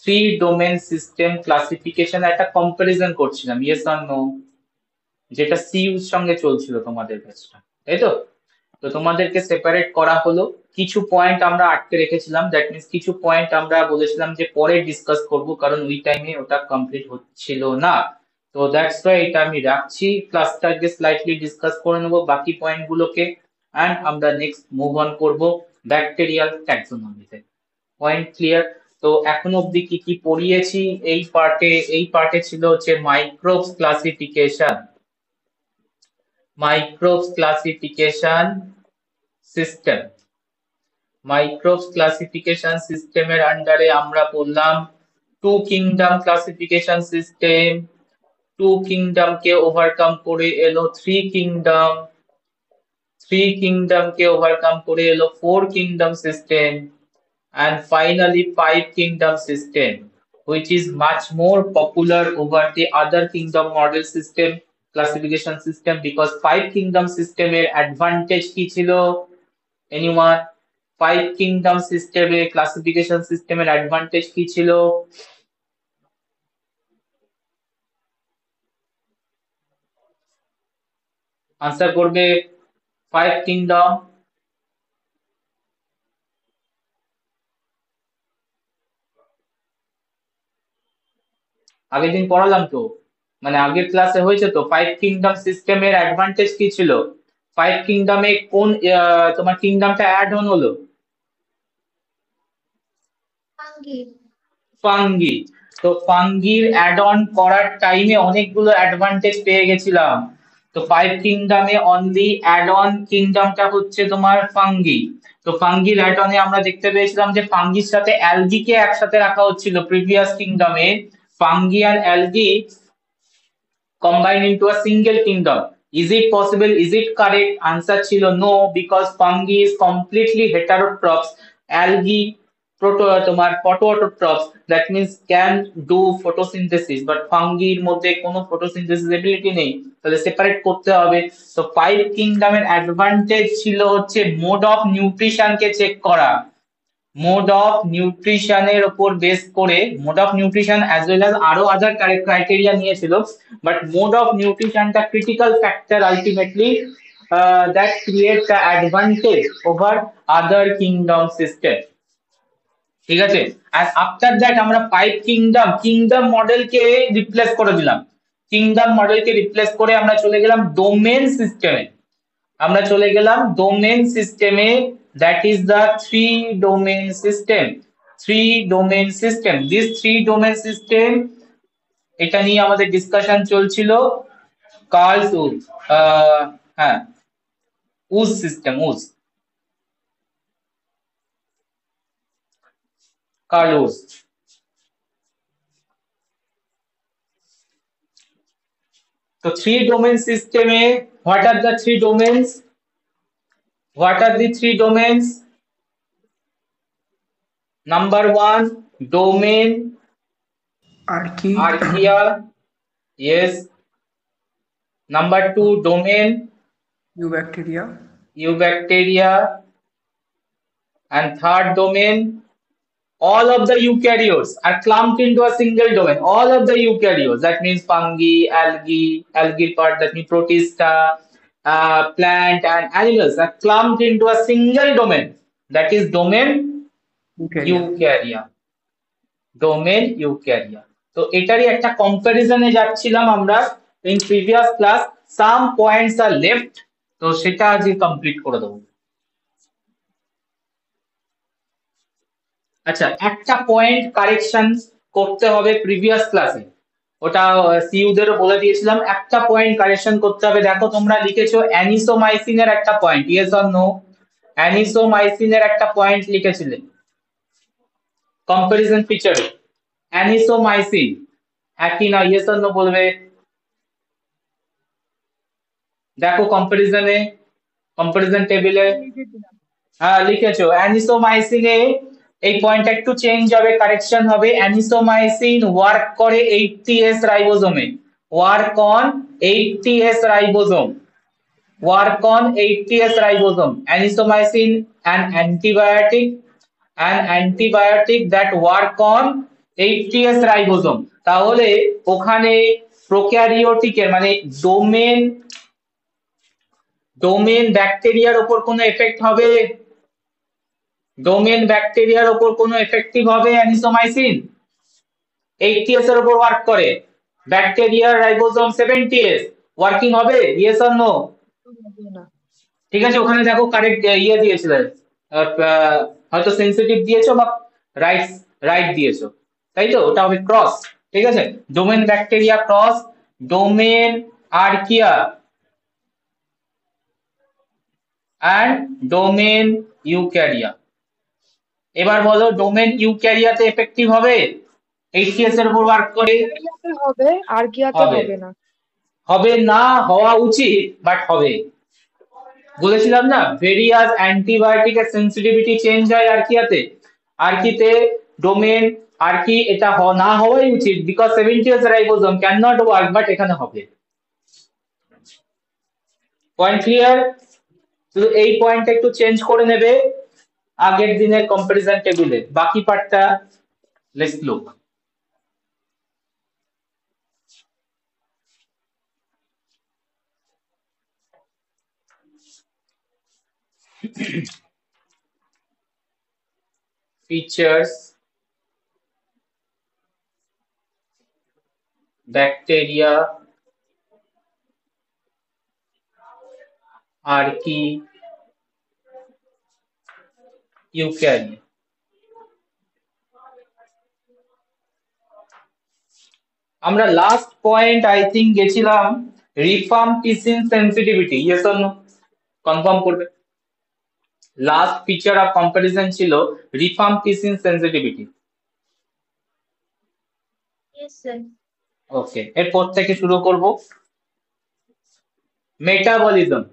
Three domain system classification একটা comparison করছিলাম, yes or no, যেটা সিইউর সঙ্গে চলছিল তোমাদের ব্যাচটা, তাই তো? তো তোমাদেরকে সেপারেট করা হলো, কিছু পয়েন্ট আমরা আটকে রেখেছিলাম, দ্যাট মিনস কিছু পয়েন্ট আমরা বলেছিলাম যে পরে ডিসকাস করব, কারণ ওই টাইমে ওটা কমপ্লিট হচ্ছিল না। তো দ্যাটস ওয়াই এটা আমি রাখছি, ক্লাসটাকে স্লাইটলি ডিসকাস করে নেবো বাকি পয়েন্ট গুলোকে, অ্যান্ড আমরা নেক্সট মুভ অন করব ব্যাকটেরিয়াল ট্যাক্সোনমিতে। Point clear? তো এখন অবধি কি কি পড়িয়েছি এই পার্টে ছিল হচ্ছে microbes classification, microbes classification system. Microbes classification সিস্টেমের আন্ডারে আমরা পড়লাম two kingdom classification system, two kingdom কে ওভারকাম করে এলো থ্রি কিংডম, থ্রি কিংডম কে ওভারকাম করে এলো four kingdom system, and finally five kingdom system, which is much more popular over the other kingdom model system classification system, because five kingdom system এর advantage কি ছিল? anyone? Five kingdom সিস্টেমে classification সিস্টেমের advantage কি ছিল? Answer করবে five kingdom. আগের দিন পড়ালাম তো, মানে আগের ক্লাসে হয়েছে তো, ফাইভ কিংডম সিস্টেমের অ্যাডভান্টেজ কি ছিল? ফাইভ কিংডমে কোন তোমার কিংডমটা অ্যাড অন হলো? ফাঙ্গি। তো ফাঙ্গির অ্যাড অন করার টাইমে অনেকগুলো অ্যাডভান্টেজ পেয়ে গেছিলাম। তো ফাইভ কিংডমে অনলি অ্যাড অন কিংডমটা হচ্ছে তোমার ফাঙ্গি। তো ফাঙ্গির অ্যাড অনে আমরা দেখতে পেয়েছিলাম যে ফাঙ্গির সাথে অ্যালগিকে একসাথে রাখা হচ্ছিল প্রিভিয়াস কিংডমে, ফাঙ্গি আর algae combine into a single kingdom. Is it possible? Is it correct? Answer ছিল no, because fungi is completely heterotrophs. Algae তোমার photoautotrophs, that means can do photosynthesis, but fungi এর মধ্যে কোনো photosynthesis ability নেই, তাহলে separate করতে হবে। তো ফাইভ কিংডম এর অ্যাডভান্টেজ ছিল হচ্ছে মোড অফ নিউট্রিশন কে চেক করা, মোড অফ নিউট্রিশনের উপর বেস করে, mode of nutrition as well as আরো আদার ক্রাইটেরিয়া নিয়েছিল, বাট মোড অফ নিউট্রিশনটা critical factor ultimately that create the advantage over other kingdom system. ঠিক আছে, আর আফটার দ্যাট আমরা ফাইভ কিংডম মডেলকে রিপ্লেস করে দিলাম, কিংডম মডেলকে রিপ্লেস করে আমরা চলে গেলাম ডোমেন সিস্টেমে, আমরা চলে গেলাম ডোমেন সিস্টেমে, that is the three domain system, three domain system, this three domain system, এটা নিয়ে আমাদের ডিসকাশন চলছিল কার্লস উজ, হ্যাঁ উজ সিস্টেম, উজ, কার্ল উজ। তো থ্রি ডোমেন সিস্টেমে what are the three domains, what are the three domains? Number one, domain archaea, yes. Number two, domain eubacteria, and third domain, all of the eukaryotes are clumped into a single domain, all of the eukaryotes, that means fungi, algae part, that means protista, plant and animals are clumped into a single domain, that is domain eukarya, domain eukarya. তো এটারই একটা কম্পারিজনে যাচ্ছিলাম আমরা in previous class, some points are left, তো সেটা আজকে complete করে দেবো। আচ্ছা, একটা পয়েন্ট কারেকশন করতে হবে প্রিভিয়াস ক্লাসে, ওটা সিইউদেরও বলে দিয়েছিলাম, একটা পয়েন্ট কারেকশন করতে হবে। দেখো তোমরা লিখেছো অ্যানিসোমাইসিন এর একটা পয়েন্ট, ইয়েস অর নো? অ্যানিসোমাইসিন এর একটা পয়েন্ট লিখেছিলে কম্পারিজন ফিচারে, অ্যানিসোমাইসিন একই না, ইয়েস অর নো বলবে। দেখো কম্পারিজনে, কম্পারিজন টেবিলে, হ্যাঁ লিখেছো অ্যানিসোমাইসিন এ, এই পয়েন্টটা একটু চেঞ্জ হবে, কারেকশন হবে, অ্যানিসোমাইসিন ওয়ার্ক করে 80S রাইবোজোমে, work on 80S ribosome, work on 80S ribosome. Anisomycin, an antibiotic that work on 80s ribosome. তাহলে ওখানে প্রোক্যারিওটিকের মানে ডোমেন ডোমেন ব্যাকটেরিয়ার উপর কোনো এফেক্ট হবে? ডোমেন ব্যাকটেরিয়ার উপর কোনো এফেক্টিভ হবে অ্যানিসোমাইসিন? 80s এর উপর ওয়ার্ক করে, ব্যাকটেরিয়ার রাইবোজোম 70s ওয়ার্কিং হবে, ইয়েস অর নো? না। ঠিক আছে, ওখানে দেখো কারেক্ট ইয়ে দিয়েছিলে, হয়তো সেন্সিটিভ দিয়েছো বা রাইট রাইট দিয়েছো, তাই তো? ওটা হবে ক্রস। ঠিক আছে, domain bacteria cross domain archaea and domain eukarya. এবার বলো ডোমেন ইউক্যারিয়াতে এফেক্টিভ হবে? 80s এর উপর ওয়ার্ক করে। ব্যাকটেরিয়াতে হবে, আর্কিয়াতে হবে, হবে না। হবে না, হওয়া উচিত বাট হবে। বলেছিলাম না ভেরিয়াস অ্যান্টিবায়োটিকের সেন্সিটিভিটি চেঞ্জ হয় আর্কিয়াতে, আর্কিতে ডোমেন আর্কি এটা না হওয়াই উচিত because 70s ribosome can not work, but এখানে হবে। Point clear? শুধু এই পয়েন্টটা একটু চেঞ্জ করে নেবে আগের দিনের কম্পারিজন টেবিলে, বাকি পার্টটা let's look. features bacteria archaea eukarya। আমরা লাস্ট পয়েন্ট আই থিঙ্ক গেছিলাম rifampicin sensitivity, yes or no? Confirm করবে। লাস্ট ফিচার অফ কম্পারিজন ছিল rifampicin sensitivity. Yes, sir. Okay, এরপর থেকে শুরু করব মেটাবলিজম।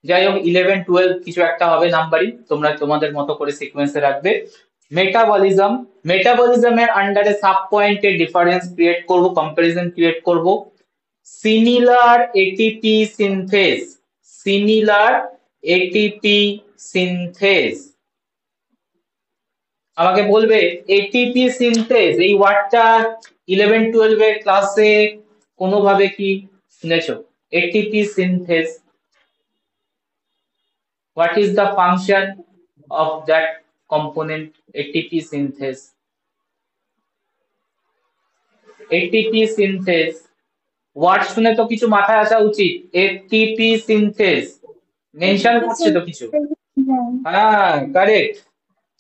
যাই হোক 11 12 কিছু একটা হবে নাম্বারিং, তোমরা তোমাদের মতো করে সিকোয়েন্সে রাখবে। মেটাবলিজম, মেটাবলিজমের আন্ডারে সাব পয়েন্টের ডিফারেন্স ক্রিয়েট করব, কম্পারিজন ক্রিয়েট করব। Similar ATP synthase, similar ATP synthase. আমাকে বলবে এটিপি সিনথেস এই ওয়ার্ডটা 11 12 এর ক্লাসে কোনোভাবে কি শুনেছো? ATP synthase, what is the function of that component ATP synthase? ATP synthase word শুনে তো কিছু মাথায় আসা উচিত। এটিপি সিনথেস মেনশন করছে তো কিছু? হ্যাঁ কারেক্ট।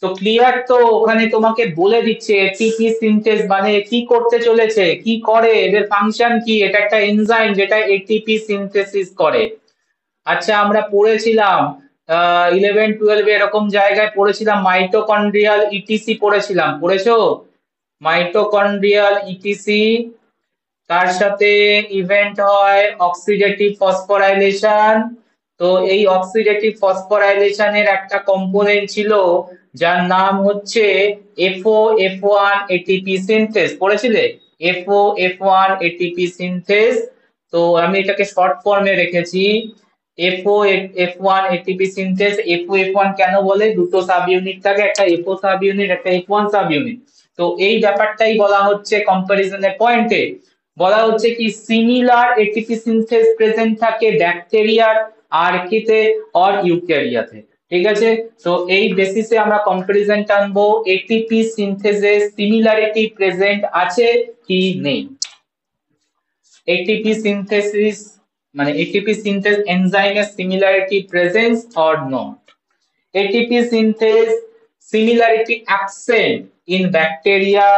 তো ক্লিয়ার তো, ওখানে তোমাকে বলে দিচ্ছে এটিপি সিনথেস মানে কি করতে চলেছে, কি করে, এদের ফাংশন কি। এটা একটা এনজাইম যেটা এটিপি সিনথেসিস করে। আচ্ছা আমরা পড়েছিলাম 11 12 এরকম জায়গায় পড়েছিলাম মাইটোকন্ড্রিয়াল ইটিসি পড়েছিলাম, পড়েছো? মাইটোকন্ড্রিয়াল ইটিসি, তার সাথে ইভেন্ট হয় অক্সিডেটিভ ফসফোরাইলেশন। তো এই অক্সিডেটিভ ফসফোরাইলেশনের একটা কম্পোনেন্ট ছিল যার নাম হচ্ছে এফও এফ1 এটিপি সিনথেস, পড়েছিলে? FO F one ATP synthase. তো আমি এটাকে শর্ট ফর্মে রেখেছি এফও এফ1 এটিপি সিনথেস। এফও এফ1 কেন বলে? দুটো সাব ইউনিট থাকে, একটা এফও সাব ইউনিট, একটা এফ1 সাব ইউনিট। তো এই ব্যাপারটাই বলা হচ্ছে কম্পারিজনের পয়েন্টে। বলা হচ্ছে কি সিমিলার এটিপি সিনথেস প্রেজেন্ট থাকে ব্যাকটেরিয়ার আর্কিতে অর ইউক্যারিয়াতে। ঠিক আছে, তো এই বেসিসে আমরা কম্পারিজন টানবো এটিপি সিনথেসে সিমিলারিটি প্রেজেন্ট আছে কি নেই। এটিপি সিনথেসিস মানে এটিপি সিনথেস এনজাইমের similarity presence or not. ATP synthase similarity absent in bacteria,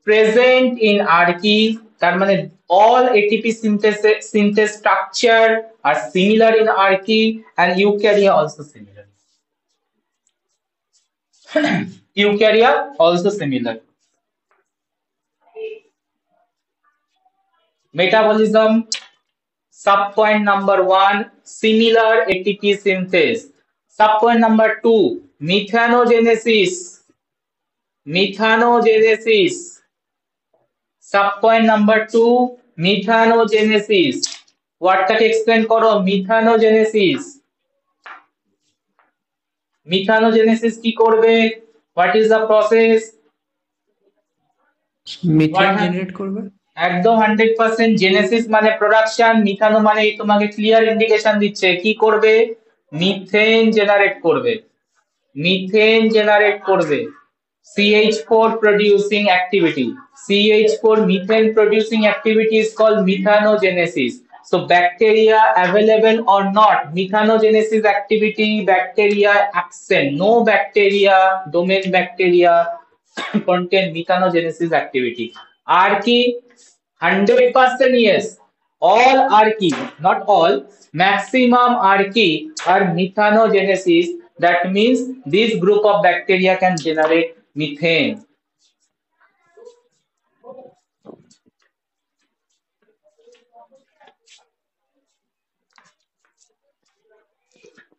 present in archaea, তার মানে all ATP synthase structure are similar in archaea and eukarya also similar. Eukarya also similar. Metabolism, subpoint number 1 similar ATP synthase. Subpoint number 2 methanogenesis. Methanogenesis. Subpoint number 2 methanogenesis. ওয়ার্ডটাকে explain করো, methanogenesis. Methanogenesis কি করবে? What is the process? Methane generate করবে। একদম 100%। Genesis মানে production, মিথানো মানে তোমাকে clear indication দিচ্ছে কি করবে, মিথেন জেনারেট করবে। মিথেন জেনারেট করবে। CH4 producing activity. CH4 methane producing activity is called methanogenesis. So bacteria available or not, methanogenesis activity, bacteria absent. No bacteria, domain bacteria contain methanogenesis activity. Are কি? 100% yes. All are key, not all, maximum are key are methanogenesis. That means this group of bacteria can generate methane.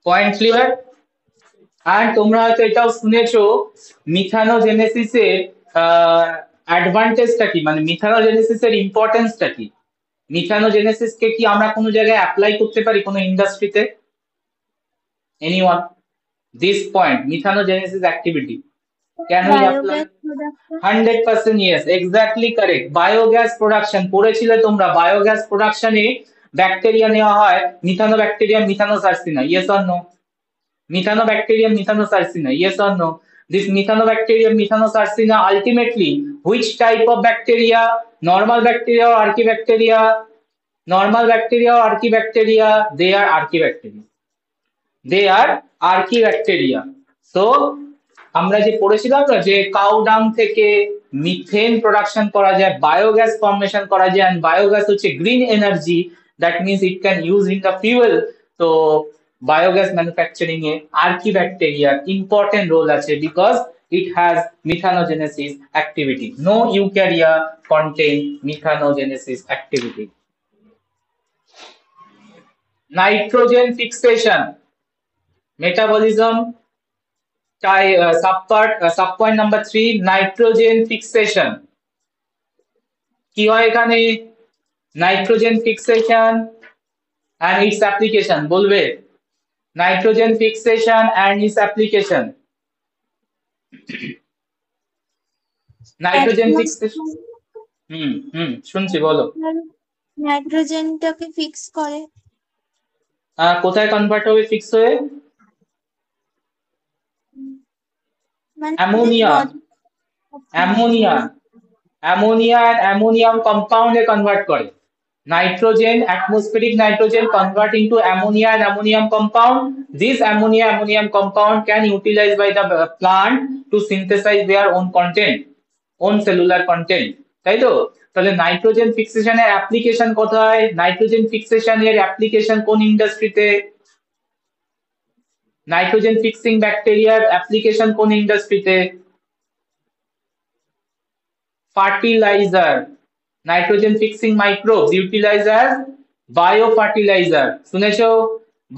Point clear? আর তোমরা হয়তো এটাও শুনেছো মিথানোজেনেসিসের অ্যাডভান্টেজটা কি, মানে মিথানোজেনেসিসের ইম্পর্টেন্সটা কি? মিথানোজেনেসিসকে কি আমরা কোনো জায়গায় অ্যাপ্লাই করতে পারি কোনো ইন্ডাস্ট্রিতে? Anyone? This point methanogenesis activity can we apply? Biogas production 100% yes, exactly correct. Biogas production পড়েছিলে তোমরা, বায়োগ্যাস প্রোডাকশনে ব্যাকটেরিয়া নেওয়া হয়, মিথানোব্যাকটেরিয়াম মিথানোসার্সিনা, yes or no? Methanobacterium methanosarsina, yes or no? This methanobacterium methanosarsina ultimately which type of bacteria? Normal bacteria or archibacteria? Normal bacteria or archibacteria? They are archibacteria. They are archibacteria. So আমরা যে পড়েছিলাম না যে cow ডাং থেকে methane production করা যায়, biogas formation করা যায়, এন্ড বায়োগ্যাস হচ্ছে green energy, that means it can use in the fuel. তো বায়োগ্যাস ম্যানুফ্যাকচারিং এ আর্কিব্যাকটেরিয়ার ইম্পর্টেন্ট রোল আছে because it has methanogenesis activity. No eukarya contain methanogenesis activity. Nitrogen fixation, metabolism, subpoint number 3, nitrogen fixation. কি হয় এখানে? Nitrogen fixation and its application বলবে। Nitrogen fixation and its application. Nitrogen fixation, শুনছি, বলো। নাইট্রোজেনটাকে fix করে। কোথায় convert হবে fix হয়ে? মানে ammonia, ammonia, ammonia and ammonium কম্পাউন্ডে কনভার্ট করে। Nitrogen, atmospheric nitrogen convert into ammonia and ammonium compound. This ammonia ammonium compound can utilized by the plant to synthesize their own content, own cellular content. তাই তো? তাহলে nitrogen ফিক্সেশনের application কোথায়? Nitrogen ফিক্সেশনের application কোন ইন্ডাস্ট্রিতে? Nitrogen fixing ব্যাকটেরিয়ার application কোন ইন্ডাস্ট্রিতে? Fertiliser. Nitrogen fixing microbes utilise as biofertiliser. শুনেছো?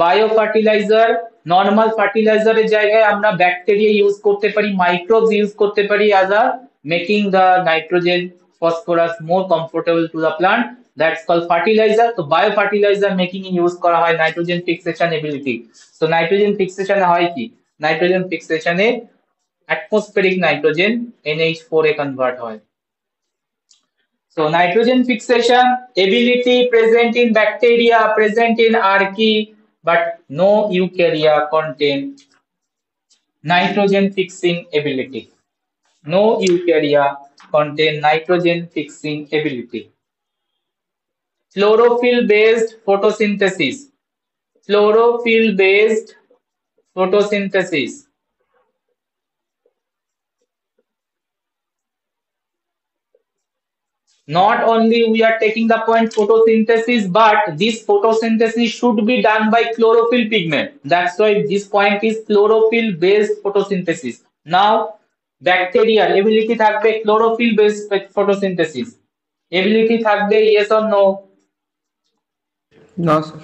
বায়োফার্টিলাইজার, নর্মাল ফার্টিলাইজারের জায়গায় আমরা ব্যাকটেরিয়া ইউজ করতে পারি, মাইক্রোবস ইউজ করতে পারি as a making the nitrogen phosphorus more comfortable to the plant, that's called fertiliser. তো বায়োফার্টিলাইজার মেকিং এ ইউজ করা হয় নাইট্রোজেন ফিক্সেশন এবিলিটি। তো নাইট্রোজেন ফিক্সেশনে হয় কি? নাইট্রোজেন ফিক্সেশনে atmospheric nitrogen NH4 এ কনভার্ট হয়। So nitrogen fixation ability present in bacteria, present in archaea, but no eukarya contain nitrogen fixing ability. No eukarya contain nitrogen fixing ability. Chlorophyll based photosynthesis. Chlorophyll based photosynthesis. Not only we are taking the point photosynthesis, but this photosynthesis should be done by chlorophyll pigment. That's why this point is chlorophyll based photosynthesis. Now bacteria ability থাকবে chlorophyll based photosynthesis ability থাকবে, yes or no? না sir.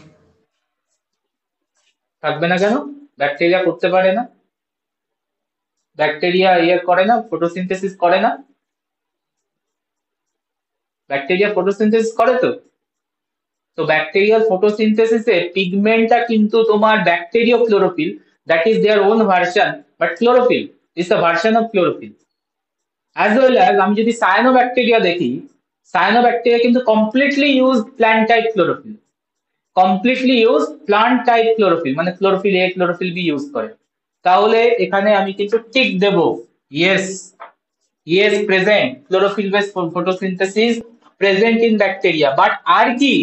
থাকবে না কেন? Bacteria করতে পারে না? Bacteria করে না, ফটোসিনথেসিস করে না? ব্যাকটেরিয়া ফটোসিনথেসিস করে তো। তো ব্যাকটেরিয়াল ফটোসিনথেসিসে পিগমেন্টটা কিন্তু তোমার bacteria chlorophyll, that is their own version, but chlorophyll is a version of chlorophyll. As well as আমি যদি cyanobacteria দেখি, cyanobacteria কিন্তু completely use plant type chlorophyll, completely use plant type chlorophyll, মানে chlorophyll A chlorophyll B use করে। তাহলে এখানে আমি কিছু tick Dev, yes, yes present chlorophyll based photosynthesis present in bacteria, but আর কি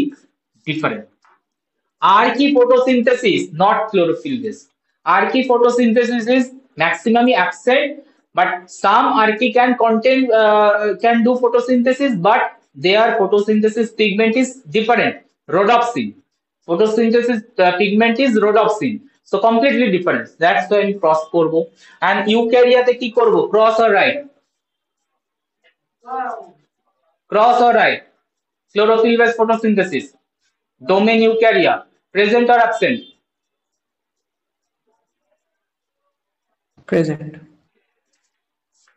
different, আর কি photosynthesis not chlorophyll based, আর কি photosynthesis is maximally absent, but some archaea can contain can do photosynthesis, but their photosynthesis pigment is different, rhodopsin, photosynthesis pigment is rhodopsin, so completely different, that's why আমি cross করব। and ইউক্যারিয়াতে কি করব, cross or right, cross or right, chlorophyll based photosynthesis domain eukarya present or absent, Present.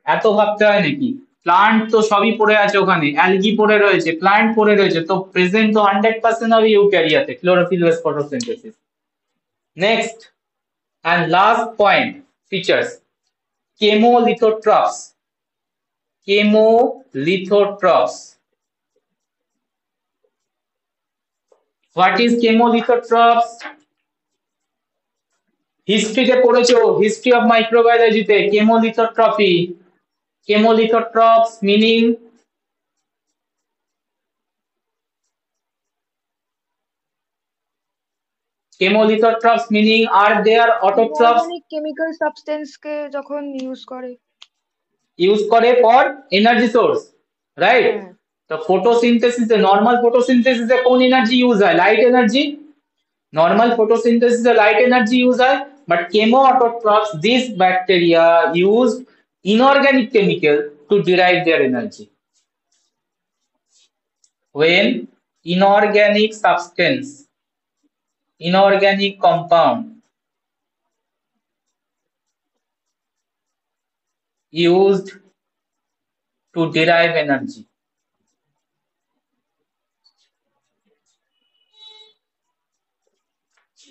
এত ভাবতে হয় নাকি, plant তো সবই পড়ে আছে ওখানে, অ্যালগি পড়ে রয়েছে, প্লান্ট পড়ে রয়েছে, তো প্রেজেন্ট তো 100% হবে ইউক্যারিয়াতে chlorophyll base photosynthesis. Next and last point, features, chemolithotrophs, chemolithotrophs, what is chemolithotrophs? হিস্ট্রিতে পড়েছো, হিস্ট্রি অফ মাইক্রোবায়োলজিতে, chemolithotrophy, chemolithotrophs meaning are there autotrophs organic chemical substance কে যখন ইউজ করে for energy source, right? তো ফটোসিনথেসিসে, নরমাল ফটোসিনথেসিসে কোন এনার্জি ইউজ হয়, লাইট এনার্জি, নরমাল ফটোসিনথেসিসে লাইট এনার্জি ইউজ হয়, but chemo autotrophs, this bacteria use inorganic chemical to derive their energy. When inorganic substance, inorganic compound used to derive energy,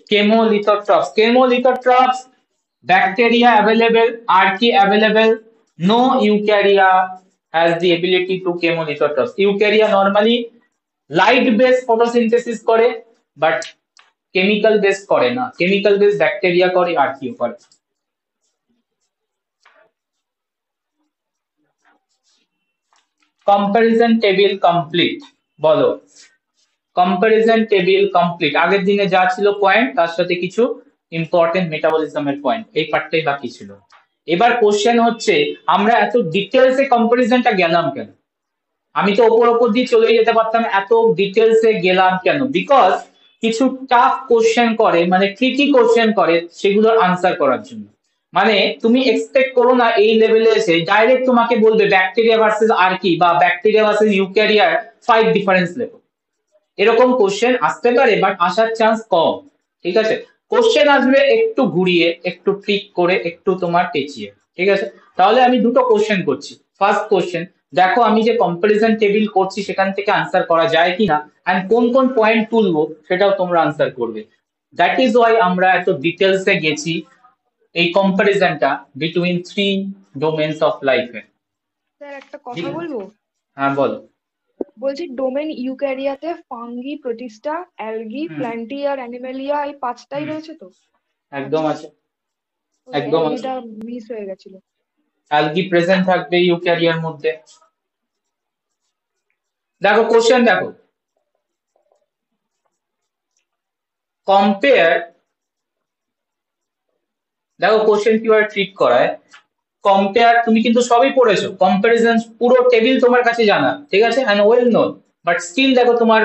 chemolithotrophs, chemolithotrophs, bacteria available, archaea available, no eukarya has the ability to chemolithotrophs. Eukarya normally light based photosynthesis করে, but chemical based করে না, chemical based bacteria করে, archaea করে। Comparison table complete, বলো comparison table complete, আগের দিনে যা ছিল পয়েন্ট তার সাথে কিছু ইম্পর্টেন্ট মেটাবলিজমের পয়েন্ট, এই পার্টটাই বাকি ছিল। এবার কোশ্চেন হচ্ছে আমরা এত ডিটেলসে কম্পারিজনটা গেলাম কেন, আমি তো ওপর দিয়ে চলে যেতে পারতাম, এত ডিটেলসে গেলাম কেন? বিকজ কিছু টাফ কোশ্চেন করে, মানে ট্রিকি কোশ্চেন করে, সেগুলোর আনসার করার জন্য। মানে তুমি এক্সপেক্ট করো না এই লেভেলে এসে ডাইরেক্ট তোমাকে বলবে ব্যাকটেরিয়া ভার্সেস আর্কি বা ব্যাকটেরিয়া ভার্সেস ইউক্যারিয়ার 5 ডিফারেন্স লেভেল, এরকম কোশ্চেন আসতে পারে, বাট আসার চান্স কম। ঠিক আছে, কোশ্চেন আসবে একটু ঘুরিয়ে, একটু ট্রিক করে, একটু তোমার পেঁচিয়ে। ঠিক আছে, তাহলে আমি দুটো কোশ্চেন করছি। ফার্স্ট কোশ্চেন, দেখো আমি যে কম্পারিজন টেবিল করছি সেখান থেকে আনসার করা যায় কিনা, এন্ড কোন কোন পয়েন্ট তুলবো সেটাও তোমরা আনসার করবে। দ্যাট ইজ ওয়াই আমরা এত ডিটেলসে গেছি এই কম্পারিজনটা বিটুইন 3 ডোমেইনস অফ লাইফে। স্যার একটা কথা বলবো? হ্যাঁ বলো। বলছি ডোমেন ইউক্যারিয়াতে ফাঙ্গি, প্রোটিস্টা, অ্যালগি, প্ল্যান্টি আর অ্যানিমেলিয়া এই পাঁচটাই রয়েছে তো? একদম আছে, ওই একদম আছে, অ্যালগিটা মিস হয়ে গেছিল। অ্যালগি প্রেজেন্ট থাকবে ইউক্যারিয়ার মধ্যে। দেখো কোশ্চেন দেখো, কম্পেয়ার, দেখো কোশ্চেন কিভাবে ট্রিট করায়। কম্পেয়ার তুমি কিন্তু সবই পড়েছো, কম্পারিজন পুরো টেবিল তোমার কাছে জানা, ঠিক আছে, and well known, but still দেখো তোমার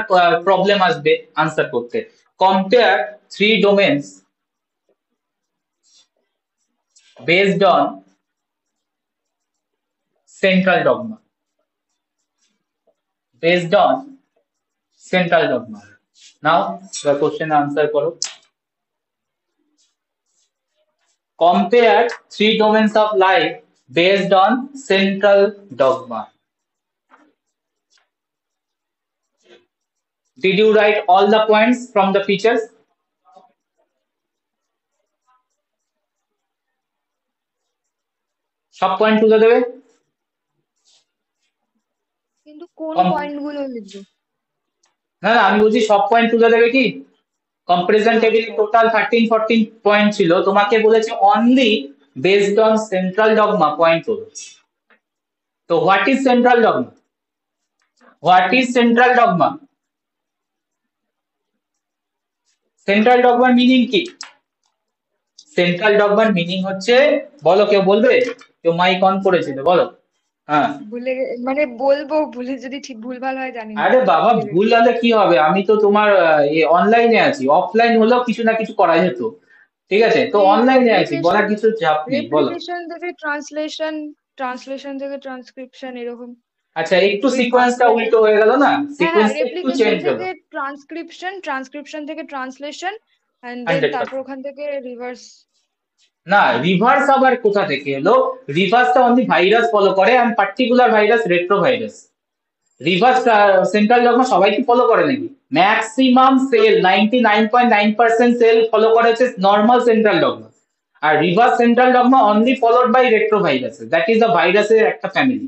প্রবলেম আসবে আনসার করতে। Compare 3 domains based on central dogma, based on central dogma. Now the question answer করো। Compare 3 domains of life based on central dogma. Did you write all the points from the features? সব point তুলে দেবে। কিন্তু কোন কম- point গুলো লিখবো? না না, আমি বলছি সব পয়েন্ট তুলে দেবে কি? কম্পারিজন হ্যাঁ টেবিলে সব। টোটাল 13-14 পয়েন্ট ছিল, তোমাকে বলেছে only based on central dogma point তোলো। তো what is central dogma? What is central dogma? Central ডগমার মিনিং কি? সেন্ট্রাল ডগমার মিনিং হচ্ছে, বলো, কেউ বলবে? কেউ মাইক অন করেছিল, বলো। হ্যাঁ। মানে বলবো, ভুলে যদি ঠিক ভুলভাল হয় জানি না। আরে বাবা, ভুলে গেছি। ভুল হলে কি হবে, আমি তো তোমার অনলাইনে আছি, অফলাইন হলেও কিছু না কিছু করা যেত। ঠিক আছে, তো এই অনলাইনে আছি, বলার রেপ্লিকেশন, কিছু চাপ নেই, বলো। রেপ্লিকেশন থেকে ট্রান্সলেশন, ট্রান্সলেশন থেকে ট্রান্সক্রিপশন, এরকম। আচ্ছা, একটু ওই সিকোয়েন্সটা পাঁচটা উল্টো হয়ে গেল না, হ্যাঁ হ্যাঁ, সিকোয়েন্সটা একটু রেপ্লিকেশন চেঞ্জ হলো। থেকে ট্রান্সক্রিপশন, ট্রান্সক্রিপশন থেকে ট্রান্সলেশন, এন্ড দেন তারপর 100%। ওখান থেকে রিভার্স। না, রিভার্স আবার কোথা থেকে এলো? রিভার্সটা অনলি ভাইরাস ফলো করে, and particular virus retrovirus. Reverse central dogma সবাই কি ফলো করে নাকি? ম্যাক্সিমাম সেল 99.9% সেল ফলো করেছে নর্মাল সেন্ট্রাল ডগমা। আর reverse central dogma only followed by retrovirus, that is the ভাইরাসের একটা ফ্যামিলি।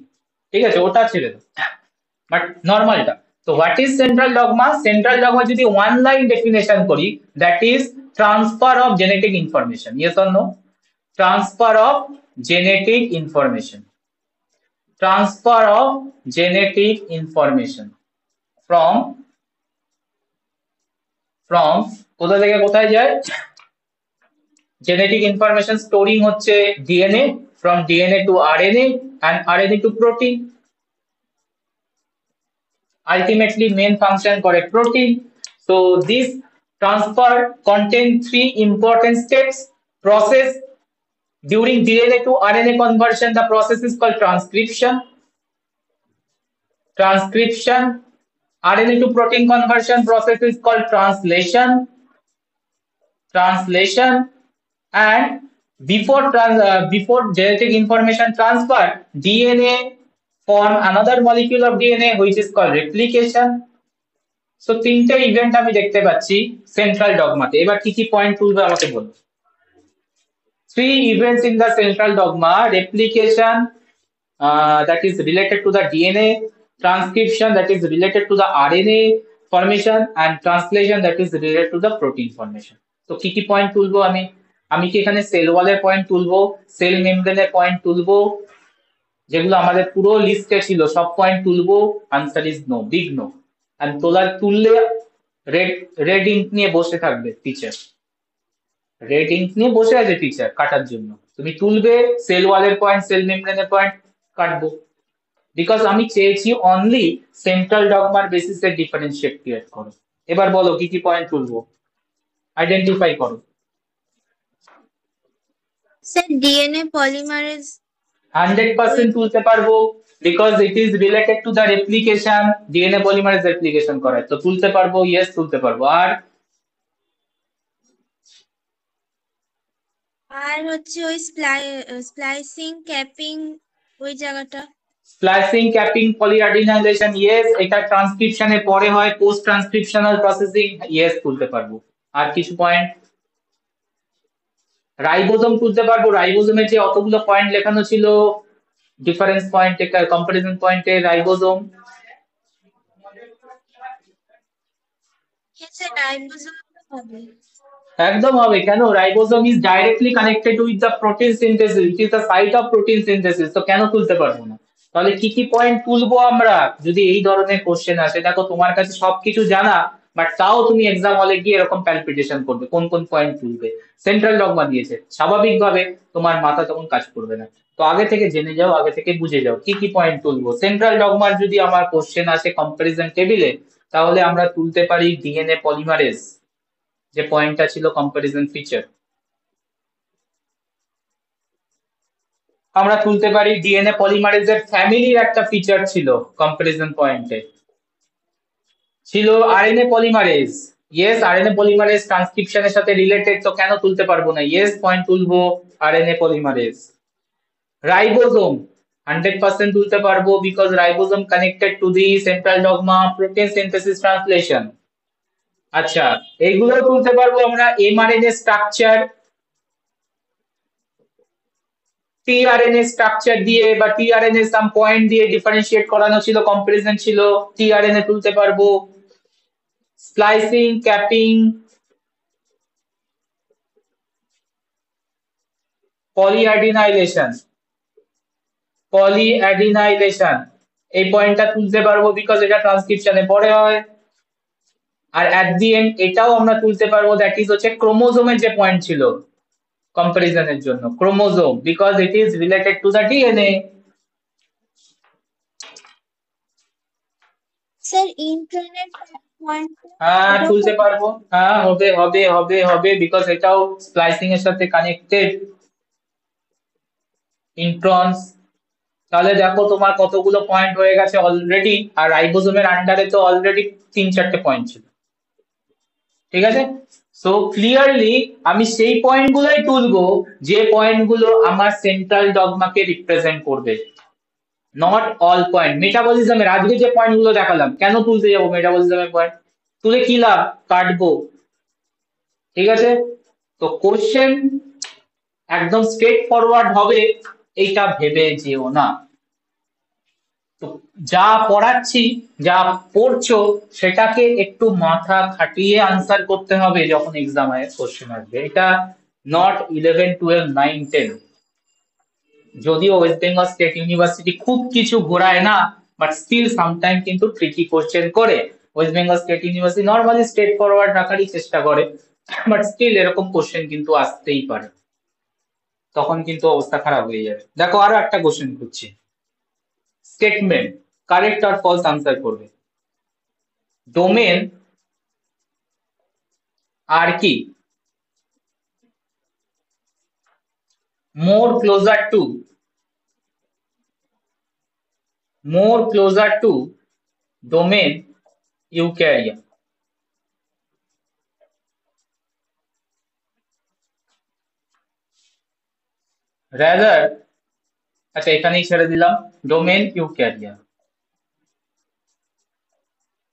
ঠিক আছে, ওটা ছেড়ে দাও, বাট নর্মালটা। তো what is central dogma? Central dogma যদি ওয়ান লাইন ডেফিনেশন করি, that is transfer of genetic information. Yes or no? Transfer of genetic information. Transfer of genetic information from from কোথা থেকে কোথায় যায়? জেনেটিক ইনফরমেশন স্টোরিং হচ্ছে DNA, from DNA to RNA, and RNA to protein. Ultimately main function করে protein. So this transfer contain three important steps. Process during DNA to RNA conversion, the process is called transcription. Transcription. RNA to protein conversion process is called translation. Translation. And before genetic information transfer, DNA form another molecule of DNA which is called replication. So তিনটে event আমি দেখতে পাচ্ছি central ডগমাতে। এবার কি কি point তুলবে আমাকে বলো। Three events in the central dogma: replication, that is related to the DNA, transcription, that is related to the RNA formation, and translation, that is related to the protein formation. তো কি কি point তুলবো আমি? আমি কি এখানে sell ওয়ালের point তুলবো, সেল মেমব্রেনের পয়েন্ট তুলবো, যেগুলো আমাদের পুরো লিস্টে ছিল সব পয়েন্ট তুলবো? Answer is no, big no. And তুললে রেড রেড ইঙ্ক নিয়ে বসে থাকবে টিচার, রেড ইঙ্ক নিয়ে বসে আছে টিচার কাটার জন্য। তুমি তুলবে সেল ওয়ালের পয়েন্ট, সেল মেমব্রেনের পয়েন্ট, কাটবো। বিকজ আমি চেয়েছি অনলি সেন্ট্রাল ডগমার বেসিসে ডিফারেন্সিয়েট ক্রিয়েট করো। এবার বলো কি কি পয়েন্ট তুলবো, আইডেন্টিফাই করো। স্যার ডিএনএ পলিমারেজ 100% তুলতে পারবো, because it is related to the replication, DNA polymerase replication করায়, তো তুলতে পারবো, ইয়েস তুলতে পারবো। আর আর হচ্ছে ওই স্প্লাইসিং ক্যাপিং ওই জায়গাটা। স্প্লাইসিং, ক্যাপিং, পলিঅ্যাডিনাইলেশন, ইয়েস, এটা ট্রান্সক্রিপশনের পরে হয়, পোস্ট ট্রান্সক্রিপশনাল প্রসেসিং, ইয়েস তুলতে পারবো। আর কিছু পয়েন্ট? রাইবোজোম তুলতে পারবো, রাইবোজোমে যে অতগুলো পয়েন্ট লেখানো ছিল ডিফারেন্স পয়েন্টে, কম্পারিজন পয়েন্টে, রাইবোজোম। হ্যাঁ স্যার রাইবোজোম হবে। একদম হবে, কেন? Ribosome is directly connected with the protein synthesis, it is the site of protein synthesis, তো কেন তুলতে পারবো না? তাহলে কি কি পয়েন্ট তুলবো আমরা যদি এই ধরনের কোশ্চেন আসে? দেখো তোমার কাছে সবকিছু জানা, বাট তাও তুমি এক্সাম হলে গিয়ে এরকম প্যালপিটেশন করবে কোন কোন পয়েন্ট তুলবে। সেন্ট্রাল ডগমা দিয়েছে, স্বাভাবিকভাবে তোমার মাথা তখন কাজ করবে না। তো আগে থেকে জেনে যাও, আগে থেকে বুঝে যাও কি কি পয়েন্ট তুলবো। সেন্ট্রাল ডগমার যদি আমার কোশ্চেন আসে কম্পারিজন টেবিলে, তাহলে আমরা তুলতে পারি ডিএনএ পলিমারেজ, যে পয়েন্টটা ছিল কম্পারিজন ফিচার। আমরা তুলতে পারি ডিএনএ পলিমারেজের ফ্যামিলির একটা ফিচার ছিল কম্পারিজন পয়েন্টে, ছিল RNA polymerase. Yes, RNA polymerase ট্রান্সক্রিপশনের সাথে রিলেটেড, তো কেন তুলতে পারবো না? ইয়েস, পয়েন্ট তুলবো আরএনএ পলিমারেজ। রাইবোজোম 100% তুলতে পারবো, because ribosome connected to the central dogma, protein synthesis, translation. আচ্ছা, এইগুলো তুলতে পারবো আমরা। এমআরএনএ স্ট্রাকচার, টিআরএনএ স্ট্রাকচার দিয়ে বা টিআরএনএ সাম পয়েন্ট দিয়ে ডিফারেন্সিয়েট করানো ছিল, কম্পারিজন ছিল, টিআরএনএ তুলতে পারবো। স্প্লাইসিং, ক্যাপিং, পলিঅ্যাডিনাইলেশন, পলিঅ্যাডিনাইলেশন এই পয়েন্টটা তুলতে পারবো বিকজ এটা ট্রান্সক্রিপশনে পরে হয়। আর অ্যাট দি এন্ড এটাও আমরা তুলতে পারবো, দ্যাট ইজ হচ্ছে ক্রোমোজোমের যে পয়েন্ট ছিল কম্পারিজনের জন্য, chromosome, because it is related to the DNA. Sir internet point হ্যাঁ ওটাও তুলতে করবে? পারবো, হ্যাঁ হবে হবে হবে হবে, বিকজ এটাও স্প্লাইসিং এর সাথে কানেক্টেড। ইন্ট্রনস, তাহলে দেখো তোমার কতগুলো পয়েন্ট হয়ে গেছে অলরেডি, আর রাইবোজোমের আন্ডারে তো অলরেডি 3-4টে পয়েন্ট ছিল। ঠিক আছে, সো ক্লিয়ারলি আমি সেই পয়েন্ট গুলোই তুলবো যে পয়েন্ট গুলো আমার সেন্ট্রাল ডগমাকে রিপ্রেজেন্ট করবে, নট অল পয়েন্ট। মেটাবলিজমের আজকে যে পয়েন্ট গুলো দেখালাম, কেন তুলতে যাবো মেটাবলিজমের পয়েন্ট? তুলে কি লাভ, কাটবো। ঠিক আছে, তো কোশ্চেন একদম স্ট্রেট ফরওয়ার্ড হবে এইটা ভেবে যেও না। তো যা পড়াচ্ছি, যা পড়ছো, সেটাকে একটু মাথা খাটিয়ে আনসার করতে হবে যখন এক্সামে কোশ্চেন আসবে। এটা নট 11, 12, 9, 10। যদিও ওয়েস্ট বেঙ্গল স্টেট ইউনিভার্সিটি খুব কিছু ঘোরায় না, বাট স্টিল সামটাইম কিন্তু ট্রিকি কোশ্চেন করে। West Bengal State University normally straight forward রাখারই চেষ্টা করে, বাট স্টিল এরকম কোশ্চেন কিন্তু আসতেই পারে, তখন কিন্তু অবস্থা খারাপ হয়ে যাবে। দেখো আরো একটা কোশ্চেন করছি, স্টেটমেন্ট কারেক্ট আর ফলস আনসার করবে। ডোমেন আর কি more closer to domain eukarya, rather, আচ্ছা এখানেই ছেড়ে দিলাম, ডোমেন ইউক্যারিয়া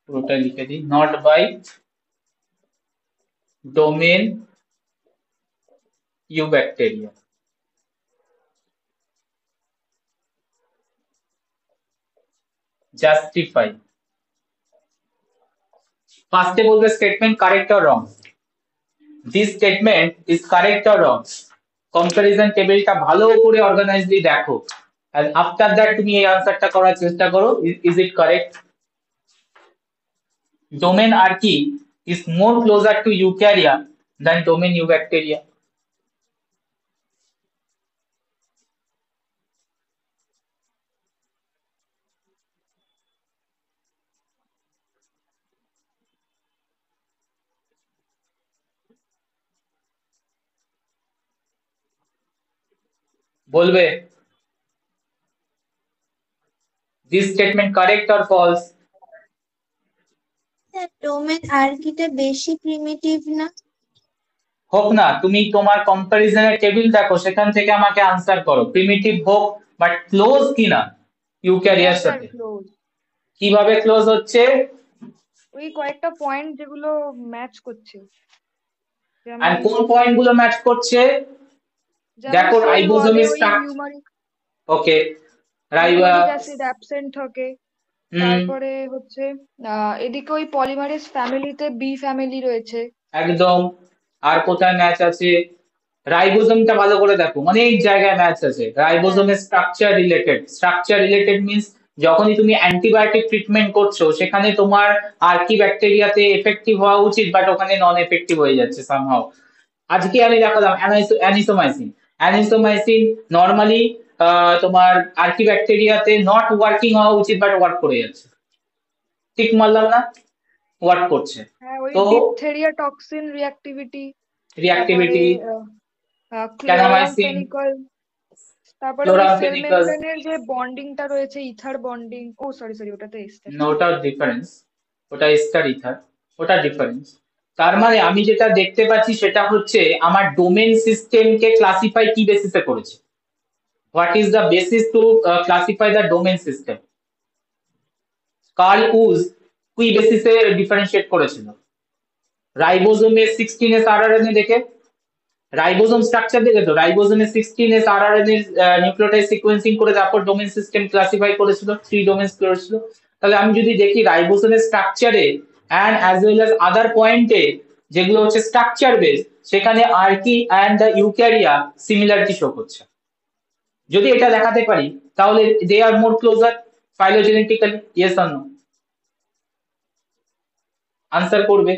পুরোটা লিখে দিই, not by domain eubacteria. Justify, ফার্স্টে বলবে statement correct or wrong, this statement is correct or wrong, comparison টেবিলটা ভালো করে অর্গানাইজলি দেখো, and after that তুমি এই আনসারটা করার চেষ্টা করো, is it correct? Domain archaea is more closer to eukarya than domain eubacteria. বলবে this statement correct or false? Sir domain আর্কিটা বেশি প্রিমিটিভ না? হোক না, তুমি তোমার কম্পারিজনের টেবিল দেখো, সেখান থেকে আমাকে আনসার করো, প্রিমিটিভ হোক বাট ক্লোজ কিনা ইউক্যারিয়ার স্যার সাথে। ক্লোজ। কিভাবে ক্লোজ হচ্ছে? ওই কয়েকটা পয়েন্ট যেগুলো ম্যাচ করছে, আর যেমন কোন পয়েন্ট গুলো ম্যাচ করছে? দেখো সেল ওয়ালে রাইবোজোমের ওই স্ট্রাকচার, ওকে, রাইবা, নিউমারিক অ্যাসিড অ্যাবসেন্ট থাকে। তারপরে হচ্ছে এদিকে ওই পলিমারেজ ফ্যামিলিতে বি ফ্যামিলি রয়েছে। একদম। আর কোথায় ম্যাচ আছে? রাইবোজোমটা ভালো করে দেখো, অনেক জায়গায় ম্যাচ আছে। রাইবোজোমের স্ট্রাকচার রিলেটেড মিন্স যখনই তুমি অ্যান্টিবায়োটিক ট্রিটমেন্ট করছো, সেখানে তোমার আর্কি ব্যাকটেরিয়াতে এফেক্টিভ হওয়া উচিত, বাট ওখানে নন এফেক্টিভ হয়ে যাচ্ছে সামহাও। আজকে আমি দেখালাম অ্যানিসোমাইসিন, অ্যানিসোমাইসিন নর্মালি তোমার আর্কি ব্যাকটেরিয়াতে নট ওয়ার্কিং হওয়া উচিত, বাট ওয়ার্ক করে যাচ্ছে। ঠিক মারলাম না? ওয়ার্ক করছে। হ্যাঁ, ওই তো ডিপথেরিয়া টক্সিন রিঅ্যাক্টিভিটি, তারপরে রিঅ্যাক্টিভিটি, ক্যানামাইসিন, ক্লোরামফেনিকল, তারপরে ওই সেল ক্লোরামফেনিকাস, মেমব্রেনের যে বন্ডিংটা রয়েছে, ইথার বন্ডিং, ও সরি সরি ওটা তো এস্টার। ওটা ডিফারেন্স, ওটা এস্টার ইথার, ওটা ডিফারেন্স। তার মানে আমি যেটা দেখতে পাচ্ছি সেটা হচ্ছে আমার ডোমেন সিস্টেমকে ক্লাসিফাই কি বেসিসে করেছে, what is the basis to classify the domain system. Carl Woese কি বেসিসে ডিফারেন্সিয়েট করেছিল? রাইবোজোমে 16S RRNA দেখে, রাইবোজোম স্ট্রাকচার দেখে তো, রাইবোজোমে 16S RRN এর নিউক্লিওটাইড সিকোয়েন্সিং করে তারপর ডোমেন সিস্টেম ক্লাসিফাই করেছিল, 3 ডোমেন্স করেছিল। তাহলে আমি যদি দেখি রাইবোজোমের স্ট্রাকচারে and as well as other পয়েন্টে যেগুলো হচ্ছে স্ট্রাকচার বেস, সেখানে archaea and the eukarya similarity show করছে। যদি এটা দেখাতে পারি তাহলে they are more closer phylogenetically, yes or no? Answer করবে।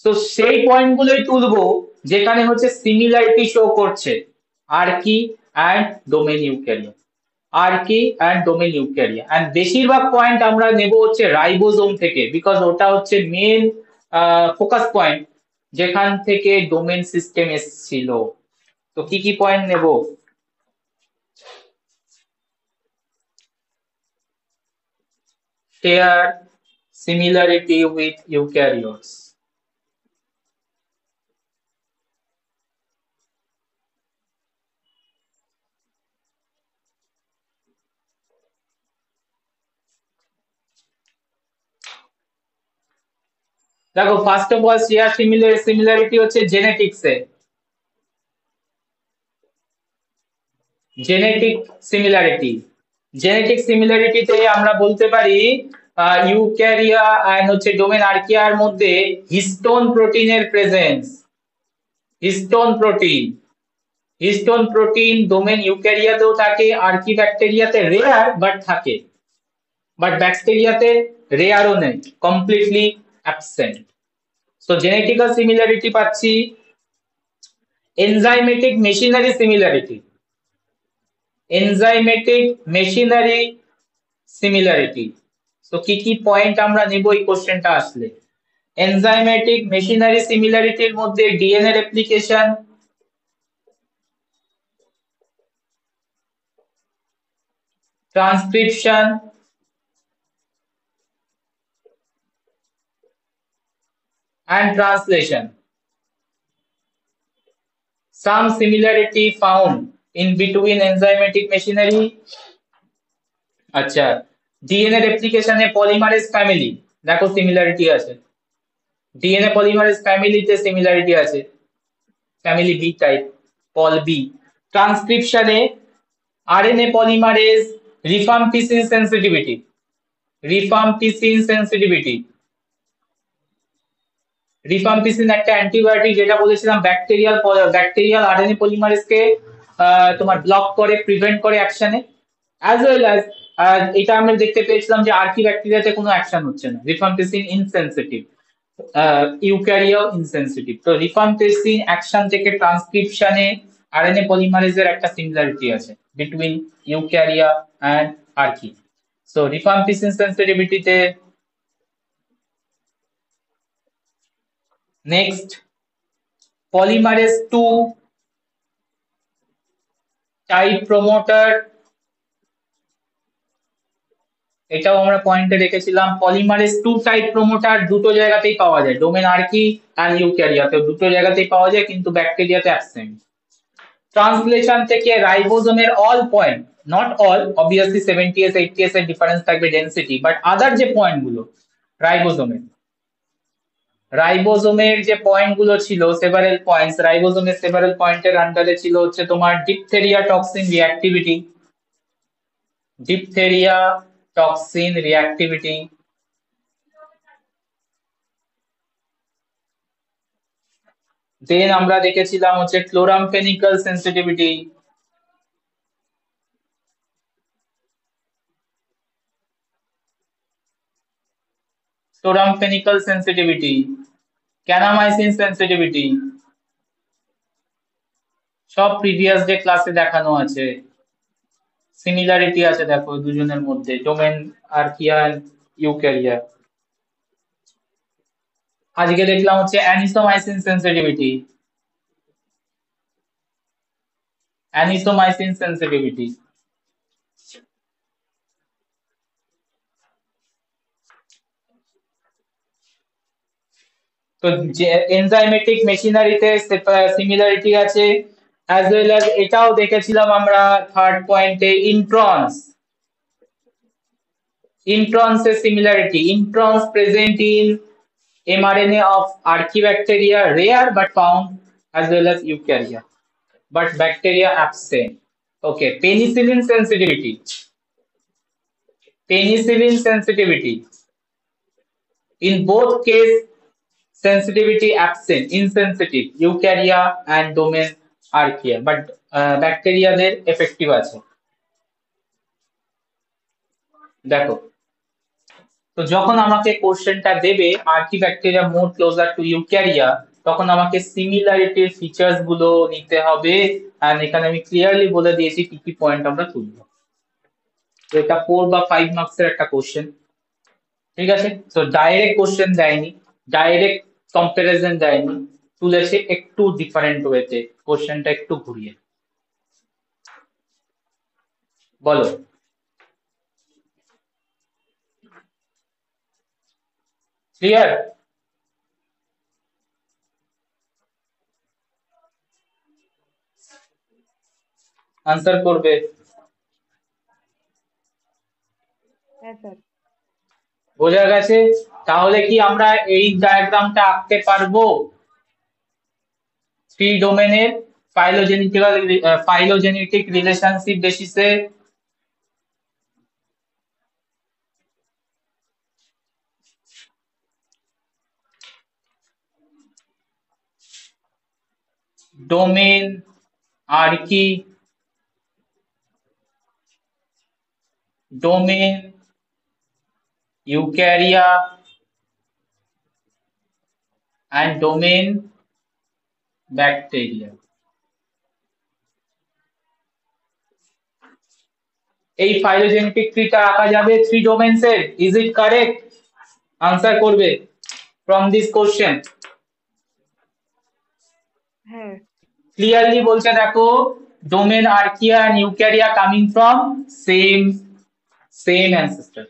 তো সেই পয়েন্ট গুলোই তুলবো যেখানে হচ্ছে সিমিলারিটি শো করছে archaea and domain eukarya, archaea and domain eukarya. And বেশিরভাগ পয়েন্ট আমরা নেব হচ্ছে রাইবোজোম থেকে, বিকজ ওটা হচ্ছে মেন ফোকাস পয়েন্ট যেখান থেকে ডোমেন সিস্টেম এসেছিল। তো কি কি পয়েন্ট নেব? share similarity with eukaryotes. দেখো first of all share similarity হচ্ছে জেনেটিক্সে, জেনেটিক সিমিলারিটি। জেনেটিক সিমিলারিটিতে আমরা বলতে পারি ইউক্যারিয়া এন্ড হচ্ছে ডোমেন আর্কিয়ার মধ্যে হিস্টোন প্রোটিনের presence, histone protein, histone protein domain ইউক্যারিয়াতেও থাকে, আর্কি ব্যাকটেরিয়াতে রেয়ার বাট থাকে, বাট ব্যাকটেরিয়াতে রেয়ারও নেই, completely absent. So genetical similarity পাচ্ছি। Enzymatic machinery similarity, enzymatic machinery similarity. তো কি কি পয়েন্ট আমরা নেব এই কোশ্চেনটা আসলে? এনজাইমেটিক মেশিনারি সিমিলারিটির মধ্যে DNA replication, transcription, and translation. Some similarity found in between enzymatic machinery. আচ্ছা, ডিএনএ রেপ্লিকেশনে পলিমারেজ ফ্যামিলি, দেখো সিমিলারিটি আছে, ডিএনএ পলিমারেজ ফ্যামিলিতে সিমিলারিটি আছে, family B type, pol B. ট্রান্সক্রিপশনে RNA polymerase rifampicin sensitivity, rifampicin sensitivity, rifampicin একটা antibiotic যেটা বলেছিলাম ব্যাকটেরিয়াল আরএনএ পলিমারেজকে তোমার ব্লক করে, প্রিভেন্ট করে অ্যাকশনে, অ্যাজ ওয়েল অ্যাজ এটা আমরা দেখতে পেয়েছিলাম যে আর্কি ব্যাকটেরিয়াতে কোনো অ্যাকশন হচ্ছে না, রিফাম্পিসিন ইনসেনসিটিভ, ইউক্যারিয়া ইনসেনসিটিভ। তো রিফাম্পিসিন অ্যাকশন থেকে ট্রান্সক্রিপশনে আরএনএ পলিমারেজের একটা সিমিলারিটি আছে between eukarya and archaea. So rifampicin সেন্সিটিভিটিতে নেক্সট polymerase 2 type promoter, এটাও আমরা পয়েন্টে রেখেছিলাম। পলিমারেজ 2 টাইপ প্রমোটার দুটো জায়গাতেই পাওয়া যায়, ডোমেন আর্কি এন্ড ইউক্যারিয়াতে দুটো জায়গাতেই পাওয়া যায়, কিন্তু ব্যাকটেরিয়াতে অ্যাবসেন্ট। ট্রান্সলেশন থেকে রাইবোজোমের all point, not all, obviously 70s 80s এর ডিফারেন্স থাকবে ডেনসিটি, বাট আদার যে পয়েন্ট গুলো রাইবোজোমের, রাইবোজোমের যে পয়েন্ট গুলো ছিল, সেভারেল পয়েন্টস, রাইবোজোমের সেভারেল পয়েন্টের আন্ডারে ছিল হচ্ছে তোমার diphtheria toxin reactivity, diphtheria toxin reactivity, then আমরা দেখেছিলাম হচ্ছে chloramphenicol sensitivity, chloramphenicol sensitivity, kanamycin sensitivity, সব প্রিভিয়াস ডে ক্লাসে দেখানো আছে। সিমিলারিটি আছে দেখো দুজনের মধ্যে, ডোমেন আর্কিয়া ইউক্যারিয়া। আজকে দেখলাম হচ্ছে অ্যানিসোমাইসিন সেন্সিটিভিটি, অ্যানিসোমাইসিন সেন্সিটিভিটি। তো যে এনজাইমেটিক মেশিনারিতে সিমিলারিটি আছে, অ্যাজ ওয়েল অ্যাজ এটাও দেখেছিলাম আমরা থার্ড পয়েন্টে ইন্ট্রনস, ইন্ট্রনস এর similarity, introns present in mRNA of archaebacteria rare but found as well as eukarya, but bacteria absent. Okay, penicillin sensitivity. Penicillin sensitivity. In both case, sensitivity absent, insensitive, eukarya and domain archaea, but bacteria there effective আছে। দেখো, তো যখন আমাকে কোশ্চেনটা দেবে archaebacteria more closer to eukarya, তখন আমাকে সিমিলারিটির features গুলো নিতে হবে, আর এখানে আমি ক্লিয়ারলি বলে দিয়েছি কি কি পয়েন্ট আমরা তুলবো। তো এটা 4 বা 5 মার্কসের একটা কোশ্চেন, ঠিক আছে। তো ডাইরেক্ট কোশ্চেন দেয়নি, ডাইরেক্ট কম্পারিজন দেয়নি, তুলেছে একটু ডিফারেন্ট ওয়েতে, কোশ্চেনটা একটু ঘুরিয়ে। বলো, ক্লিয়ার? আনসার করবে? হ্যাঁ স্যার। বোঝা গেছে? তাহলে কি আমরা এই ডায়াগ্রামটা আঁকতে পারবো? থ্রি ডোমেনের ফাইলোজেনেটিক রিলেশনশিপ বেসিসে domain archaea, domain eukarya and domain bacteria. এই ফাইলোজেনেটিক ট্রিটা আঁকা যাবে থ্রি ডোমেনস এর। Is it correct? আনসার করবে ফ্রম দিস কোশ্চেন। হ্যাঁ। ক্লিয়ারলি বলছে দেখো, domain archaea and eukarya coming from same ancestor,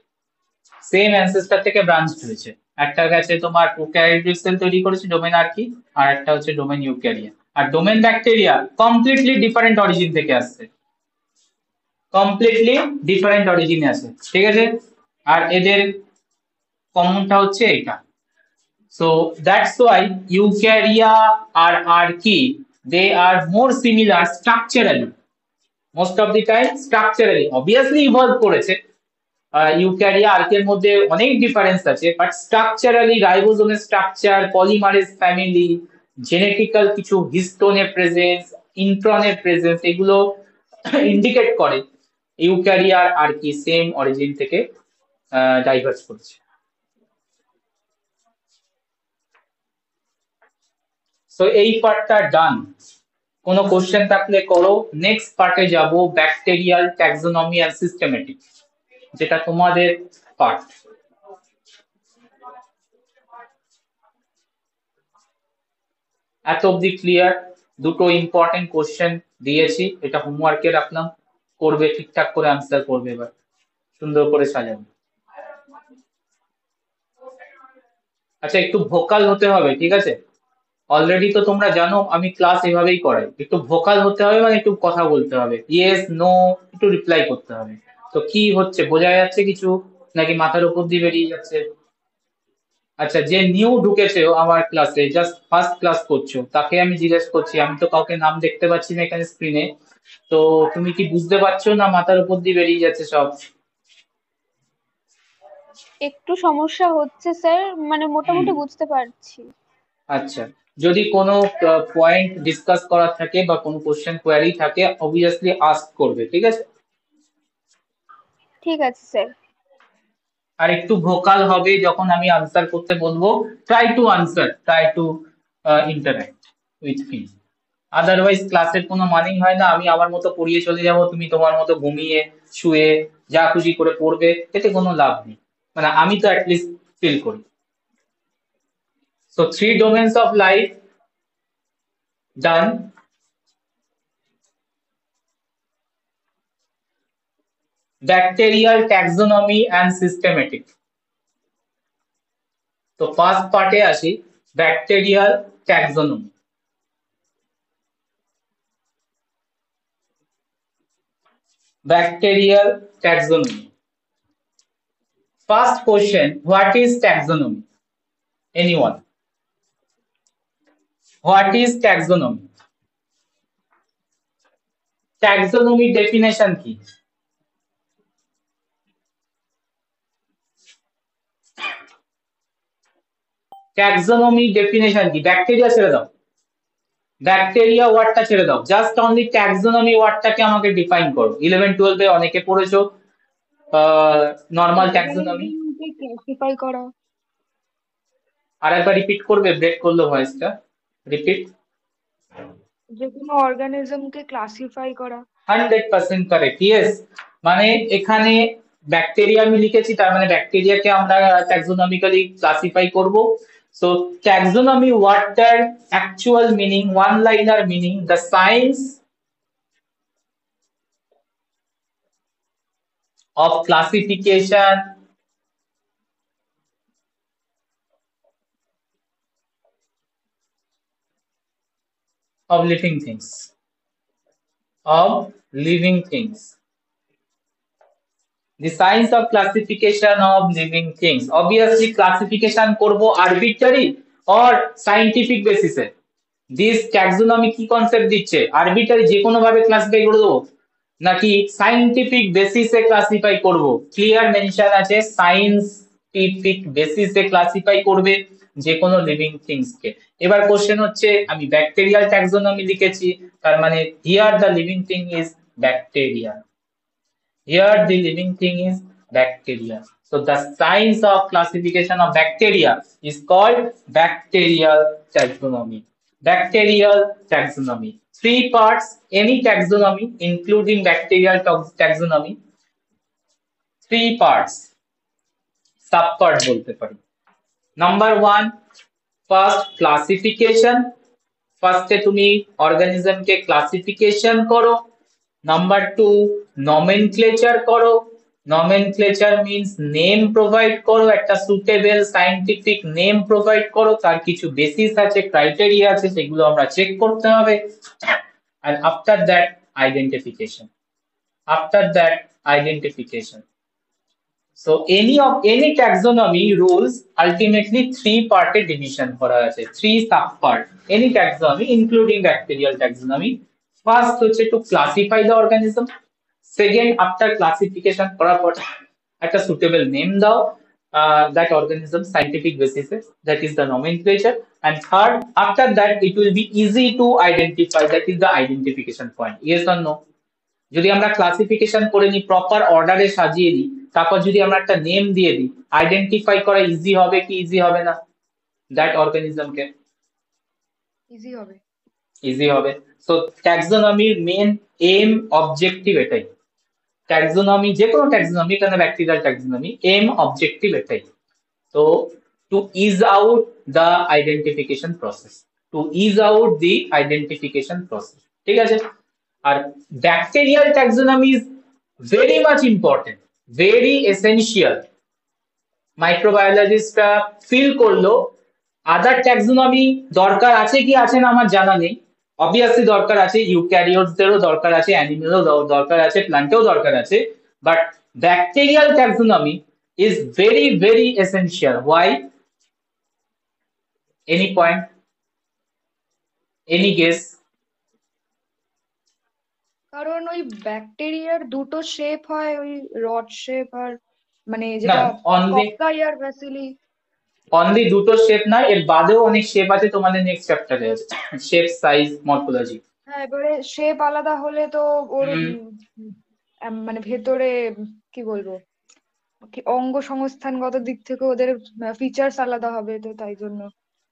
same ancestor থেকে ব্রাঞ্চ হয়েছে। একটা গেছে তোমার প্রোক্যারিওটিক সেল তৈরি করেছে ডোমেন আর্কি, আর একটা হচ্ছে ডোমেন ইউক্যারিয়া। আর domain bacteria completely different origin থেকে আসছে, কমপ্লিটলি ডিফারেন্ট অরিজিনে আছে, ঠিক আছে। আর এদের কমনটা হচ্ছে এটা। সো দ্যাটস ওয়াই ইউক্যারিয়া আর archaea they are more similar structurally, most of the time structurally. Obviously evolve করেছে, ইউক্যারিয়া আর্কের মধ্যে অনেক ডিফারেন্স আছে, বাট স্ট্রাকচারালি রাইবোজোমের স্ট্রাকচার, পলিমারেজ ফ্যামিলি, জেনেটিক্যাল কিছু হিস্টোনের প্রেজেন্স, ইন্ট্রনের প্রেজেন্স, এগুলো ইন্ডিকেট করে ইউক্যারিয়া আর কি সেম অরিজিন থেকে ডাইভার্স করেছে। সো এই পার্টটা ডান। কোনো কোশ্চেন থাকলে করো। নেক্সট পার্টে যাব, ব্যাকটেরিয়াল ট্যাক্সোনমি এন্ড সিস্টেমেটিক, যেটা তোমাদের পার্ট। এত অব্দি ক্লিয়ার? দুটো ইম্পর্টেন্ট কোশ্চেন দিয়েছি, এটা হোমওয়ার্কে রাখলাম, করবে, ঠিকঠাক করে আনসার করবে, এবার সুন্দর করে সাজাবে। আচ্ছা, একটু ভোকাল হতে হবে, ঠিক আছে? অলরেডি তো তোমরা জানো আমি ক্লাস এভাবেই করাই, একটু ভোকাল হতে হবে, মানে একটু কথা বলতে হবে, ইয়েস নো একটু রিপ্লাই করতে হবে। তো কি হচ্ছে, বোঝা যাচ্ছে কিছু নাকি মাথার উপর দিয়ে বেরিয়ে যাচ্ছে? আচ্ছা, যে নিউ ঢুকেছে আমার ক্লাসে, জাস্ট ফার্স্ট ক্লাস করছো, তাকে আমি জিজ্ঞেস করছি, আমি তো কাউকে নাম দেখতে পাচ্ছি না এখানে স্ক্রিনে, তো তুমি কি বুঝতে পারছো না মাথার উপর দিয়ে বেরিয়ে যাচ্ছে সব? একটু সমস্যা হচ্ছে স্যার, মানে মোটামুটি বুঝতে পারছি। আচ্ছা, যদি কোনো পয়েন্ট ডিসকাস করার থাকে বা কোনো কোশ্চেন কোয়ারি থাকে, অবভিয়াসলি আস্ক করবে, ঠিক আছে? ঠিক আছে স্যার। আর একটু ভোকাল হবে যখন আমি আনসার করতে বলবো, try to answer, try to interact with me. Otherwise ক্লাসের কোনো মানেই হয় না, আমি আমার মতো পড়িয়ে চলে যাব, তুমি তোমার মতো ঘুমিয়ে শুয়ে যা খুশি করে পড়বে, এতে কোনো লাভ নেই, মানে আমি তো অ্যাটলিস্ট ফিল করি। So three domains of life done. Bacterial taxonomy and systematic. তো ফার্স্ট পার্টে আসি, bacterial taxonomy. Bacterial taxonomy. First question, what is taxonomy? Anyone? What is taxonomy? Taxonomy definition কি? Taxonomy definition কি? ব্যাকটেরিয়া ছেড়ে দাও, bacteria ওয়ার্ডটা ছেড়ে দাও, জাস্ট অনলি ট্যাক্সোনমি ওয়ার্ডটাকে আমাকে ডিফাইন করো। 11-12 এ অনেকে পড়েছো নরমাল ট্যাক্সোনমি। অর্গানিজমকে ক্লাসিফাই করা। আর একবার রিপিট করবে, ব্রেক করলো ভয়েসটা, রিপিট। যে কোনো অর্গানিজমকে ক্লাসিফাই করা। 100% কারেক্ট, ইয়েস। মানে এখানে ব্যাকটেরিয়া আমি লিখেছি, তার মানে ব্যাকটেরিয়াকে আমরা ট্যাক্সোনমিক্যালি ক্লাসিফাই করব। সো ট্যাক্সোনমি ওয়ার্ডটার actual meaning, one liner meaning, the science of classification of living things, of living things, the science of classification of living things. Obviously classification করব arbitrary or scientific basis A. this taxonomy কি concept দিচ্ছে? arbitrary যে কোনো ভাবে classify করে দেবো নাকি scientific বেসিসে ক্লাসিফাই করব? ক্লিয়ার মেনশন আছে সায়েন্টিফিক বেসিসে ক্লাসিফাই করবে যে কোনো লিভিং থিংস কে। এবার কোশ্চেন হচ্ছে, আমি ব্যাকটেরিয়াল ট্যাক্সোনমি লিখেছি, তার মানে here the living thing is bacteria, here the living thing is bacteria. So the science of classification of bacteria is called bacterial taxonomy. Bacterial taxonomy. 3 parts, any taxonomy including bacterial taxonomy, 3 parts, subpart বলতে পারি। Number 1, first classification, ফার্স্টে তুমি অর্গানিজমকে classification করো। Number 2, nomenclature করো। Nomenclature means name provide করো, একটা suitable scientific name provide করো, তার কিছু বেসিস আছে, ক্রাইটেরিয়া আছে, সেগুলো আমরা চেক করতে হবে। and after that identification, after that identification. So any taxonomy rules ultimately 3 part A division করা আছে, 3 sub part any taxonomy including bacterial taxonomy. First হচ্ছে to classify the organism, second after classification করার পর একটা suitable name দাও that organism scientific basis, that is the nomenclature, and third after that it will be easy to identify, that is the identification point. Yes or no? যদি আমরা classification করে নিই, proper অর্ডারে সাজিয়ে দিই, তারপর যদি আমরা একটা নেম দিয়ে দিই, আইডেন্টিফাই করা ইজি হবে কি ইজি হবে না দ্যাট অর্গানিজমকে? ইজি হবে, ইজি হবে। সো ট্যাক্সোনমির মেন এম অবজেক্টিভ এটাই। ট্যাক্সোনমি, যে কোনো ট্যাক্সোনমি, এখানে ব্যাকটেরিয়াল ট্যাক্সোনমি, এম অবজেক্টিভ এটাই। তো to ease out the identification process, to ease out the identification process, ঠিক আছে? আর bacterial taxonomy is very much important, very essential. মাইক্রোবায়োলজিস্টরা ফিল করলো আদার ট্যাক্সোনমি দরকার আছে কি আছে না আমার জানা নেই, অবভিয়াসলি দরকার আছে, ইউক্যারিওটসদেরও দরকার আছে, অ্যানিমেলও দরকার আছে, প্ল্যান্টেও দরকার আছে, but bacterial taxonomy is very very essential. Why? Any point, any guess? কারণ ওই ব্যাকটেরিয়ার দুটো শেপ হয়, ওই রড শেপ আর মানে না, যেটা অনলি কক্কাই আর ভ্যাসিলি। অনলি দুটো শেপ না, এর বাদেও অনেক শেপ আছে, তোমাদের নেক্সট চ্যাপ্টারে আছে, শেপ, সাইজ, মর্ফোলজি। হ্যাঁ, এবারে শেপ আলাদা হলে তো ওর মানে ভেতরে কি বলবো, কি অঙ্গ সংস্থানগত দিক থেকে ওদের ফিচার্স আলাদা হবে, তো তাই জন্য।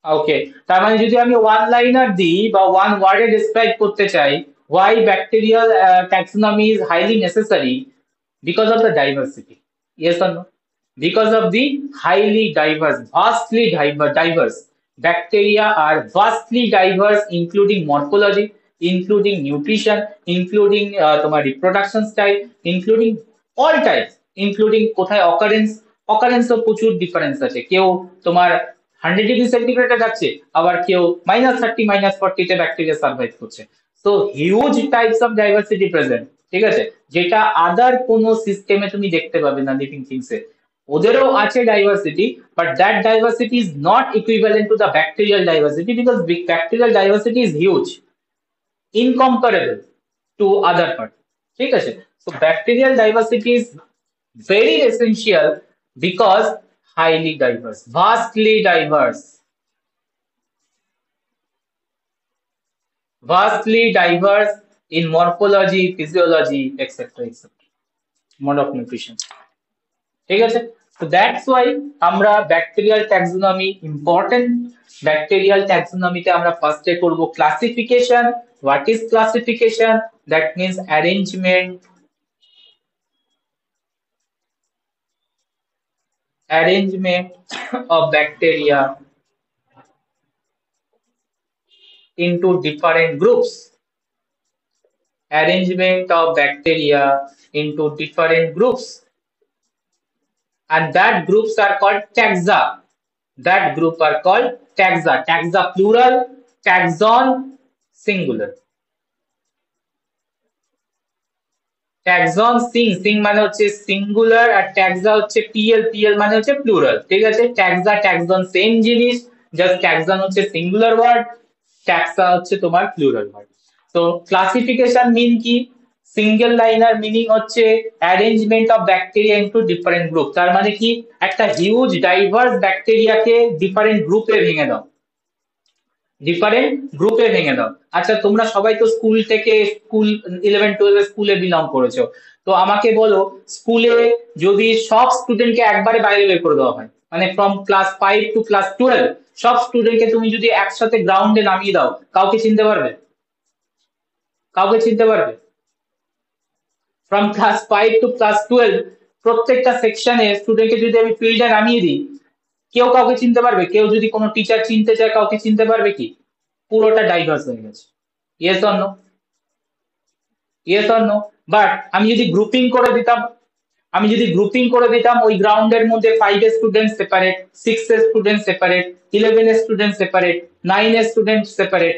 ওকে, তার মানে যদি আমি ওয়ান লাইনার দিই বা ওয়ান ওয়ার্ডে ডেসক্রাইব করতে চাই, why bacterial taxonomy is highly necessary? Because of the diversity. Yes or no? Because of the highly diverse, vastly diverse. Bacteria are vastly diverse, including morphology, including nutrition, including তোমার reproduction style, including all types, including কোথায় occurrence of প্রচুর difference আছে। কেউ তোমার 100°C যাচ্ছে, আবার কেউ -30, -40 তে ব্যাকটেরিয়া সার্ভাইভ করছে। So huge types of diversity present, ঠিক আছে, যেটা আদার কোনো সিস্টেমে তুমি দেখতে পাবে না লিভিং থিংসে। ওদেরও আছে diversity, but that diversity is not equivalent to the bacterial diversity, because bacterial diversity is huge, incomparable to other part. ঠিক আছে? So bacterial diversity is very essential because highly diverse, vastly diverse, in morphology, physiology, etc., etc. Mode of nutrition. ঠিক আছে? So that's why আমরা bacterial taxonomy important. Bacterial ট্যাক্সোনমিতে আমরা ফার্স্টে করব classification. What is classification? That means arrangement of bacteria into different groups. Arrangement of bacteria into different groups. And that groups are called taxa. That group are called taxa. Taxa plural, taxon singular. Taxon sing মানে হচ্ছে singular, আর taxa হচ্ছে pl মানে হচ্ছে plural. ঠিক আছে? taxa taxon same জিনিস, just taxon হচ্ছে singular word, taxa হচ্ছে তোমার প্লুরাল ওয়ার্ড। তো ক্লাসিফিকেশন মিন কি? সিঙ্গেল লাইনার মিনিং হচ্ছে arrangement of bacteria into different group. তার মানে কি? একটা হিউজ ডাইভার্স ব্যাকটেরিয়াকে ডিফারেন্ট গ্রুপে ভেঙে দাও, ডিফারেন্ট গ্রুপে ভেঙে দাও। আচ্ছা, তোমরা সবাই তো স্কুল 11-12 স্কুলে বিলং করেছো, তো আমাকে বলো, স্কুলে যদি সব স্টুডেন্টকে একবারে বাইরে বের করে দেওয়া হয়, মানে ফ্রম ক্লাস 5 টু ক্লাস 12 সব স্টুডেন্টকে তুমি যদি একসাথে গ্রাউন্ডে নামিয়ে দাও, কাউকে চিনতে পারবে? কাউকে চিনতে পারবে? ফ্রম ক্লাস 5 টু ক্লাস 12 প্রত্যেকটা সেকশনে স্টুডেন্টকে যদি আমি ফিল্ডে নামিয়ে দিই, কেউ কাউকে চিনতে পারবে? কেউ যদি কোনো টিচার চিনতে চায়, কাউকে চিনতে পারবে কি? পুরোটা ডাইভার্স হয়ে গেছে। Yes or no? Yes or no? But আমি যদি গ্রুপিং করে দিতাম, ওই গ্রাউন্ডের মধ্যে 5 এর স্টুডেন্ট সেপারেট, 6 এর স্টুডেন্ট সেপারেট, 11 এর স্টুডেন্ট সেপারেট, 9 এর student separate,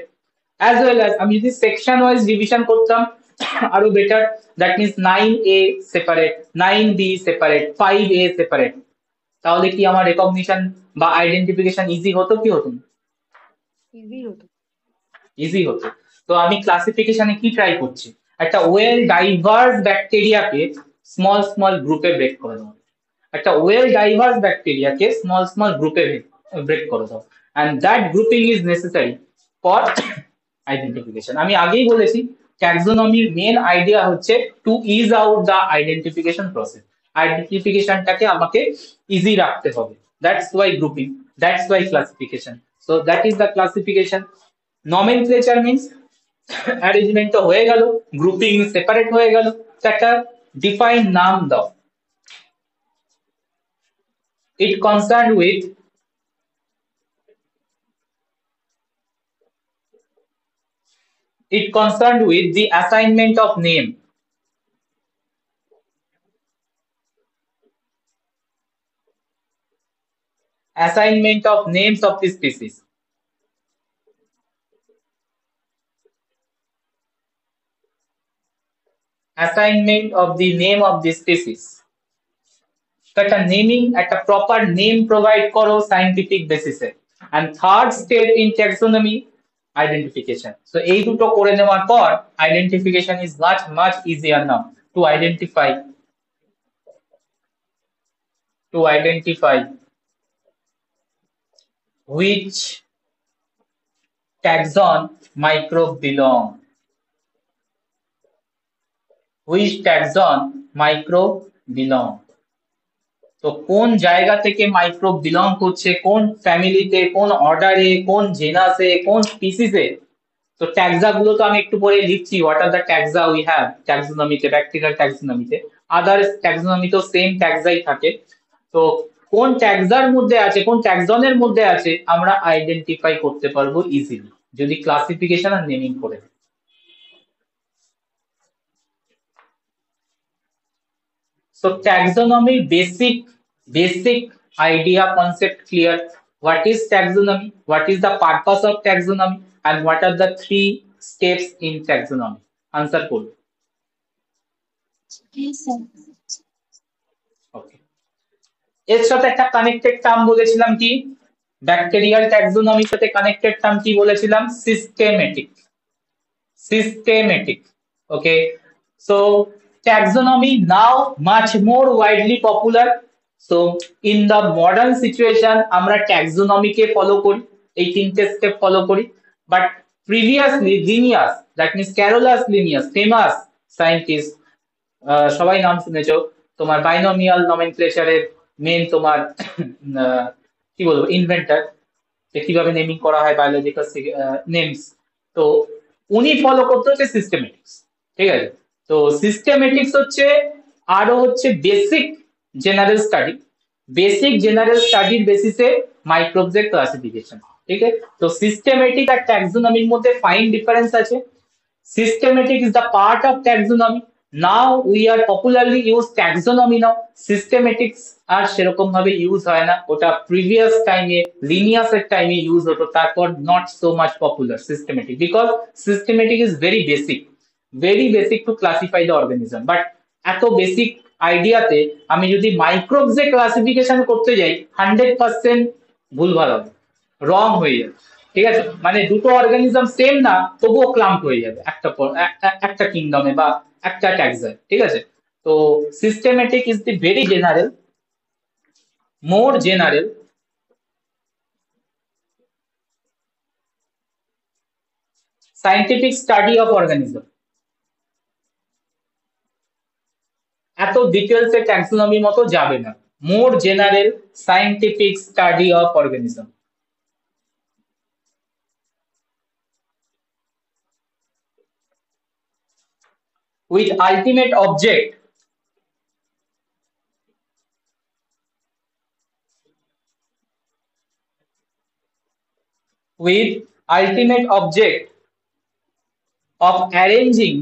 as well as আমি যদি সেকশন ওয়াইজ ডিভিশন করতাম, আরো better. That means 9A separate, 9B separate, 5A separate, তাহলে কি আমার রেকগনিশন বা আইডেন্টিফিকেশন ইজি হতো কি হতো না? ইজি হতো। ইজি হতো। তো আমি ক্লাসিফিকেশনে কি ট্রাই করছি? একটা ওয়েল ডাইভার্স ব্যাকটেরিয়াকে স্মল স্মল গ্রুপে ব্রেক করে দাও। একটা ওয়েল ডাইভার্স ব্যাকটেরিয়াকে স্মল স্মল গ্রুপে ব্রেক করে দাও, and that grouping is necessary for identification. আমি আগেই বলেছি, ট্যাক্সোনমির মেন আইডিয়া হচ্ছে to ease out the identification process. আইডেন্টিফিকেশনটাকে আমাকে ইজি রাখতে হবে। That's why grouping, that's why classification. So that is the classification. Nomenclature means arrangement তো হয়ে গেল, গ্রুপিং সেপারেট হয়ে গেল, একটা ডিফাইন নাম দাও। It concerned with the assignment of name. Assignment of names of the species. Assignment of the name of the species. একটা naming, একটা প্রপার নেম প্রোভাইড করো সায়েন্টিফিক বেসিসে। And third step in taxonomy, identification. So এই দুটো করে নেওয়ার পর identification is much easier now to identify which taxon microbe belong. Which taxon microbe belong. তো কোন জায়গা থেকে মাইক্রোব বিলং করছে, কোন ফ্যামিলিতে, কোন অর্ডারে, কোন জেনাসে, কোন স্পিসিসে। তো ট্যাক্সা গুলো তো আমি একটু পরে লিখছি, what are the taxa we have ট্যাক্সোনমিতে, ব্যাকটেরিয়াল ট্যাক্সোনমিতে। আদার ট্যাক্সোনমিতেও সেম ট্যাক্সাই থাকে। তো কোন ট্যাক্সার মধ্যে আছে, কোন ট্যাক্সনের মধ্যে আছে, আমরা আইডেন্টিফাই করতে পারবো ইজিলি যদি ক্লাসিফিকেশন আর নেমিং করে। So taxonomy basic idea concept clear. What is taxonomy? What is the purpose of taxonomy? And what are the 3 steps in taxonomy? Answer করুন। Yes, sir. Okay. এর সাথে একটা কানেক্টেড টার্ম বলেছিলাম কি, bacterial ট্যাক্সোনমির সাথে connected term কি বলেছিলাম, systematic. Systematic. Okay, so taxonomy now much more widely popular. So in the modern situation আমরা taxonomy কে ফলো করি, এই তিনটে স্টেপ ফলো করি, but previously Linnaeus, that means Carolus Linnaeus, famous scientist, সবাই নাম শুনেছো, তোমার বাইনোমিয়াল নমেনক্লেচারের মেন তোমার কি বলবো ইনভেন্টর, যে কিভাবে নেমিং করা হয় বায়োলজিক্যাল নেমস। তো উনি ফলো করতে হচ্ছে সিস্টেমেটিক্স, ঠিক আছে। তো সিস্টেমেটিক্স হচ্ছে আরো হচ্ছে basic general study, basic general স্টাডির বেসিসে মাইক্রোবসের ক্লাসিফিকেশন, ঠিক আছে। তো সিস্টেমেটিক আর ট্যাক্সোনমির মধ্যে ফাইন ডিফারেন্স আছে। Systematic is the part of taxonomy. Now we are popularly use taxonomy now. Systematics আর সেরকম ভাবে ইউজ হয় না, ওটা প্রিভিয়াস টাইমে লিনিয়াস এর টাইমে ইউজ হতো, তারপর not so much popular systematic, because systematic is very basic to classify the organism. But এত বেসিক আইডিয়াতে আমি যদি মাইক্রোবস এর ক্লাসিফিকেশন করতে যাই 100% ভুলভাল হবে, রং হয়ে যাবে, ঠিক আছে। মানে দুটো অর্গানিজম সেম না, তবুও ক্লাম্প হয়ে যাবে একটা কিংডমে বা একটা ট্যাক্সায়, ঠিক আছে। তো systematic is the very general, more general scientific study of organism. এত ডিটেলসে ট্যাক্সোনমি মতো যাবে না, more general scientific study of organism. with ultimate object of arranging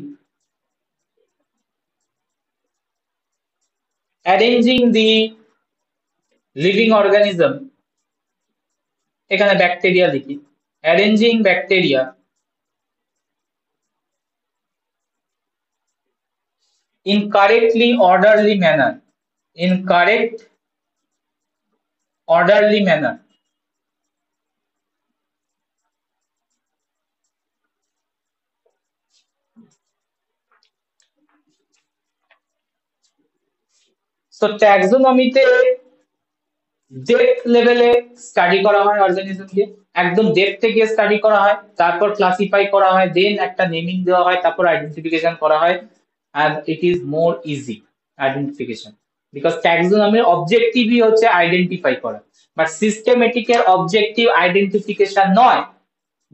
the living organism, এখানে ব্যাকটেরিয়া লিখি, arranging bacteria in correctly orderly manner, in correct orderly manner, so taxonomy তে depth লেভেলে study করা হয় অর্গানিজমকে, একদম ডেপথ থেকে স্টাডি করা হয়, তারপর ক্লাসিফাই করা হয়, দেন একটা নেমিং দেওয়া হয়, তারপর আইডেন্টিফিকেশন করা হয়, and it is more easy identification because taxonomy অবজেক্টিভই হচ্ছে আইডেন্টিফাই করা, বাট সিস্টেমেটিক এর অবজেক্টিভ আইডেন্টিফিকেশন নয়,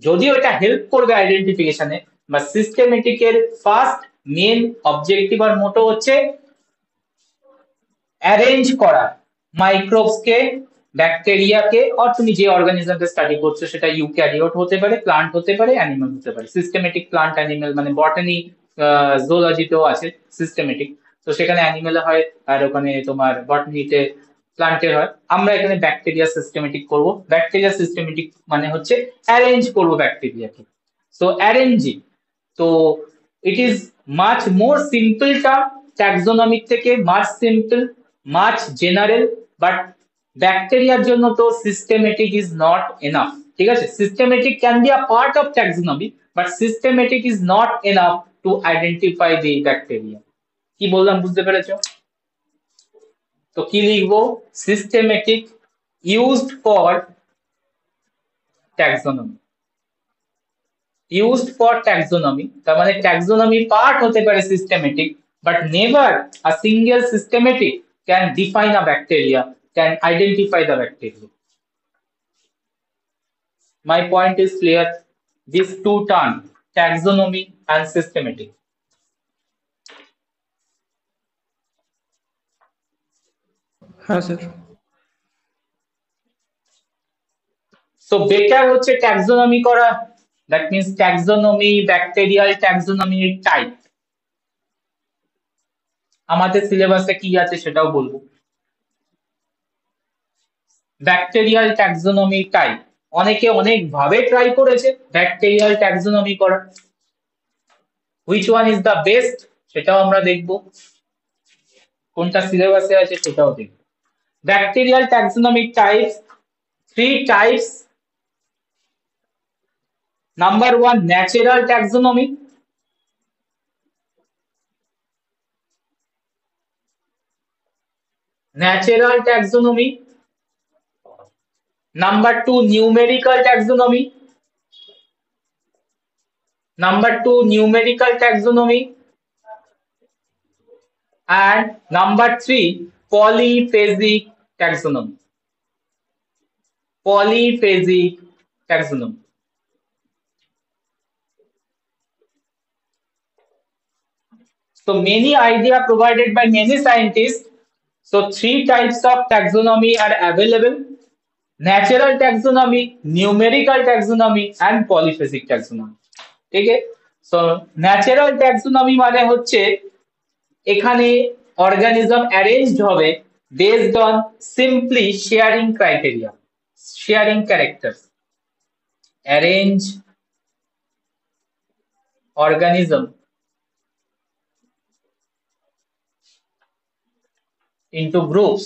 যদিও এটা হেল্প করবে আইডেন্টিফিকেশনে, বা সিস্টেমেটিক এর ফার্স্ট মেন অবজেক্টিভ আর মোটো হচ্ছে অ্যারেঞ্জ করা মাইক্রোবসকে, ব্যাকটেরিয়াকে, আর তুমি যে অর্গানিজমকে স্টাডি করছো সেটা ইউক্যারিওট হতে পারে, প্লান্ট হতে পারে, অ্যানিমাল হতে পারে। সিস্টেমেটিক প্লান্ট অ্যানিমাল মানে বটানি জুলজিতেও আছে সিস্টেমেটিক, তো সেখানে অ্যানিমেলে হয় আর ওখানে তোমার বটানিতে প্লান্টের হয়। আমরা এখানে ব্যাকটেরিয়া সিস্টেমেটিক করব। ব্যাকটেরিয়া সিস্টেমেটিক মানে হচ্ছে অ্যারেঞ্জ করব ব্যাকটেরিয়াকে, সো অ্যারেঞ্জিং। তো it is much more simple term, taxonomic থেকে much simple, much general, but ব্যাকটেরিয়ার জন্য তো সিস্টেমেটিক ইজ নট এনাফ, ঠিক আছে। Systematic can be a part of taxonomy, but systematic is not enough to identify the bacteria. কি বললাম বুঝতে পেরেছো? তো কি লিখবো, systematic used for taxonomy, used for taxonomy, তার মানে taxonomy part হতে পারে systematic, but never a single systematic can define a bacteria, can identify the bacteria. My point is clear. These two terms, taxonomy and systematic. হ্যাঁ sir. So better হচ্ছে taxonomy করা, that means taxonomy, bacterial taxonomy type. আমাদের সিলেবাসে কি আছে সেটাও বলবো। Bacterial taxonomy type, অনেকে অনেক ভাবে ট্রাই করেছে ব্যাকটেরিয়াল ট্যাক্সোনমি করা, which one is the best সেটাও আমরা দেখব, কোনটা সিলেবাসে আছে সেটাও দেখব। Bacterial taxonomic types, 3 types. Number 1, natural taxonomy. Natural taxonomy. Number 2, numerical taxonomy. Number 2, numerical taxonomy. And number 3, polyphasic taxonomy. Polyphasic taxonomy. So many ideas provided by many scientists. So 3 types of taxonomy are available: natural taxonomy, numerical taxonomy, and polyphasic taxonomy. ঠিক আছে? So natural taxonomy মানে হচ্ছে এখানে organism arranged হবে based on simply sharing criteria, sharing characters. Arrange organism into groups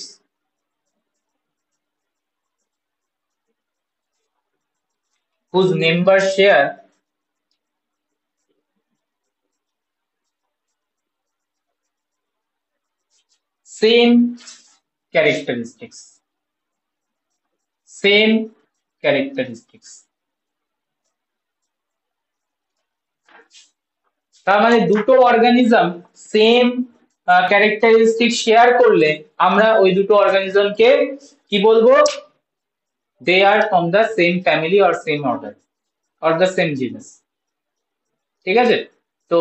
whose members share same characteristics. Same characteristics. তার মানে দুটো organism same characteristic share করলে আমরা ওই দুটো অর্গানিজমকে কি বলবো? They are from the same family or same order or the same genus. ঠিক আছে? তো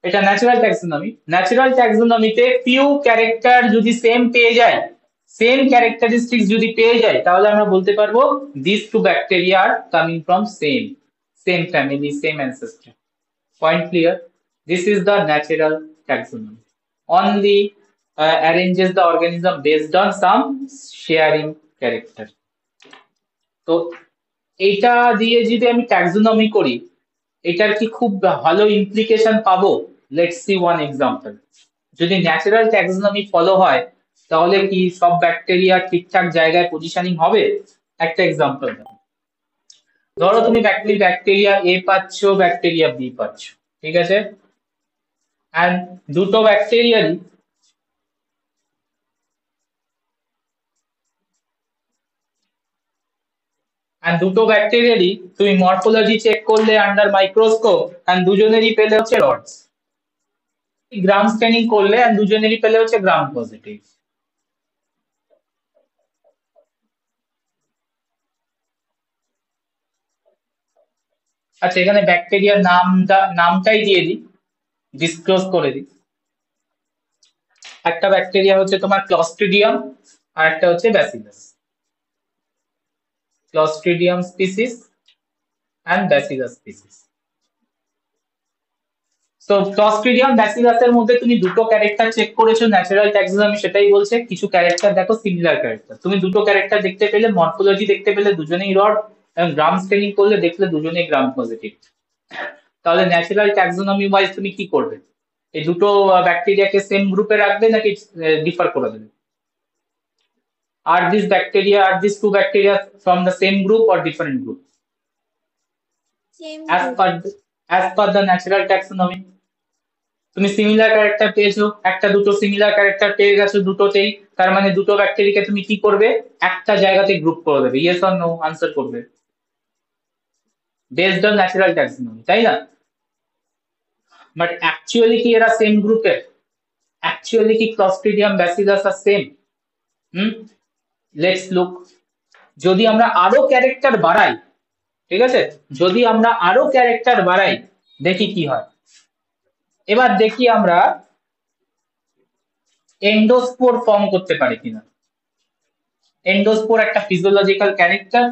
এটা ন্যাচারাল ট্যাক্সোনমি। ন্যাচারাল ট্যাক্সোনমিতে ফিউ ক্যারেক্টার যদি সেম পেয়ে যায়, সেম ক্যারেক্টারিস্টিক্স যদি পেয়ে যায়, তাহলে আমরা বলতে পারবো this to bacteria are coming from same family, same ancestor. Point clear? This is the natural taxonomy. Only arranges the organism based on some sharing character. তো এটা দিয়ে যদি আমি ট্যাক্সোনমি করি, এটার কি খুব ভালো ইমপ্লিকেশন পাবো? Let's see one example. যদি ন্যাচারাল ট্যাক্সোনমি ফলো হয়, তাহলে কি সব ব্যাকটেরিয়া ঠিকঠাক জায়গায় পজিশনিং হবে? একটা এক্সাম্পল দাও। ধরো তুমি ব্যাকটেরিয়া এ পাচ্ছ, ব্যাকটেরিয়া বি পাচ্ছ, ঠিক আছে? এন্ড দুটো ব্যাকটেরিয়ারই তুমি মরফোলজি চেক করলে আন্ডার মাইক্রোস্কোপ, এন্ড দুজনেরই পেলে হচ্ছে রডস। গ্রাম স্ক্যানিং করলে এন্ড দুজনেরই পেলে হচ্ছে গ্রাম পজিটিভ। আচ্ছা, এখানে ব্যাকটেরিয়ার নামটাই দিয়ে দিই, ডিসক্লোজ করে দিই। একটা ব্যাকটেরিয়া হচ্ছে তোমার ক্লস্ট্রিডিয়াম, আর একটা হচ্ছে bacillus. Clostridium species and bacillus species. So clostridium ব্যাসিলাসের মধ্যে তুমি দুটো ক্যারেক্টার চেক করেছো, ন্যাচারাল ট্যাক্সোনমি সেটাই বলছে। কিছু ক্যারেক্টার দেখো সিমিলার ক্যারেক্টার, তুমি দুটো ক্যারেক্টার দেখতে পেলে, মরফোলজি দেখতে পেলে দুজনেই রড, এবং গ্রাম স্ক্যানিং করলে দেখলে দুজনেই গ্রাম পজিটিভ। তাহলে ন্যাচারাল ট্যাক্সোনমি ওয়াইজ তুমি কি করবে? এই দুটো ব্যাকটেরিয়াকে সেম গ্রুপে রাখবে নাকি ডিফার করে দেবে? Are these two bacteria from the same group or different group? Same As per the natural taxonomy, তুমি সিমিলার ক্যারেক্টার পেয়েছো, একটা দুটো সিমিলার ক্যারেক্টার পেয়ে গেছো দুটোতেই, তার মানে দুটো ব্যাকটেরিয়াকে তুমি কি করবে? একটা জায়গাতে গ্রুপ করে দেবে। ইয়েস অর নো আনসার করবে বেসড অন ন্যাচারাল ট্যাক্সোনমি, তাই না? বাট অ্যাকচুয়ালি কি এরা সেম গ্রুপের? অ্যাকচুয়ালি কি ক্লস্ট্রিডিয়াম ব্যাসিলাস আর সেম? Let's look. যদি আমরা আরো ক্যারেক্টার বাড়াই, ঠিক আছে, যদি আমরা আরো ক্যারেক্টার বাড়াই, দেখি কি হয়। এবার দেখি আমরা এন্ডোস্পোর ফর্ম করতে পারি কিনা। এন্ডোস্পোর একটা ফিজিওলজিক্যাল ক্যারেক্টার,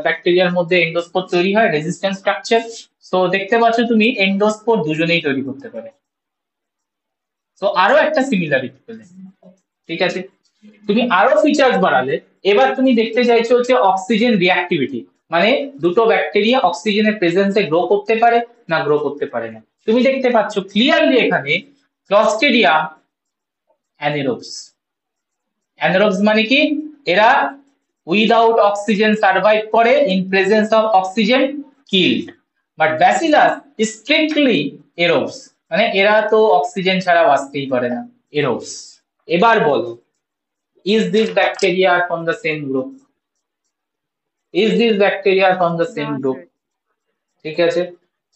ব্যাকটেরিয়ার মধ্যে এন্ডোস্পোর তৈরি হয়, রেজিস্ট্যান্স স্ট্রাকচার। সো দেখতে পাচ্ছ তুমি এন্ডোস্পোর দুজনেই তৈরি করতে পারে। তো আরো একটা সিমিলারিটি পেলে, ঠিক আছে। তুমি আরো ফিচার্স বাড়ালে, এবার তুমি দেখতে চাইছো হচ্ছে অক্সিজেন রিঅ্যাক্টিভিটি, মানে দুটো ব্যাকটেরিয়া অক্সিজেনের প্রেজেন্সে গ্রো করতে পারে না গ্রো করতে পারে না। তুমি দেখতে পাচ্ছ ক্লিয়ারলি এখানে ক্লস্ট্রিডিয়াম অ্যানেরোবস, অ্যানারোবস মানে কি? এরা উইদাউট অক্সিজেন সার্ভাইভ করে, in presence of oxygen killed. But bacillus strictly aerobes, মানে এরা তো অক্সিজেন ছাড়া বাঁচতেই পারে না, এরোবস। এবার বলো, is this bacteria from the same group? Is this bacteria from the না সেম গ্রুপ? স্যার। ঠিক আছে,